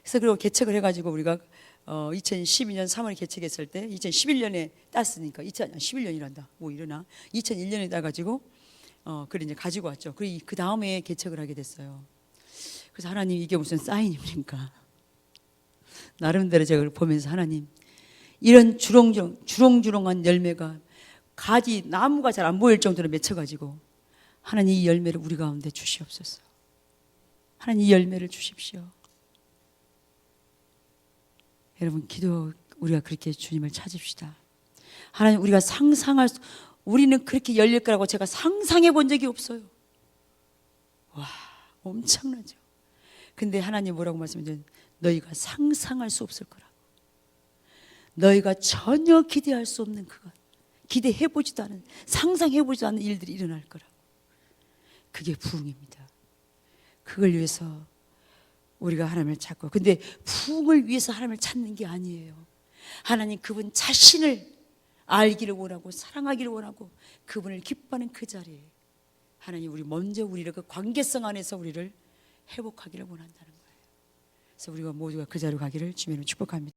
그래서 그리고 개척을 해가지고 우리가 2012년 3월에 개척했을 때 2011년에 땄으니까 2011년이란다. 뭐 이러나 2001년에 따가지고 그래 이제 가지고 왔죠. 그리고 그 다음에 개척을 하게 됐어요. 그래서 하나님 이게 무슨 사인입니까? 나름대로 제가 보면서 하나님 이런 주렁주렁한 열매가 가지 나무가 잘 안 보일 정도로 맺혀가지고 하나님 이 열매를 우리 가운데 주시옵소서. 하나님 이 열매를 주십시오. 여러분 우리가 그렇게 주님을 찾읍시다. 하나님 우리가 우리는 그렇게 열릴 거라고 제가 상상해 본 적이 없어요. 와 엄청나죠. 근데 하나님 뭐라고 말씀하셨냐면 너희가 상상할 수 없을 거라고. 너희가 전혀 기대할 수 없는 그것, 기대해보지도 않은, 상상해보지도 않은 일들이 일어날 거라고. 그게 부흥입니다. 그걸 위해서 우리가 하나님을 찾고, 근데 부흥을 위해서 하나님을 찾는 게 아니에요. 하나님 그분 자신을 알기를 원하고 사랑하기를 원하고 그분을 기뻐하는 그 자리에 하나님 우리를 그 관계성 안에서 우리를 회복하기를 원한다는 거예요. 그래서 우리가 모두가 그 자리로 가기를 주님으로 축복합니다.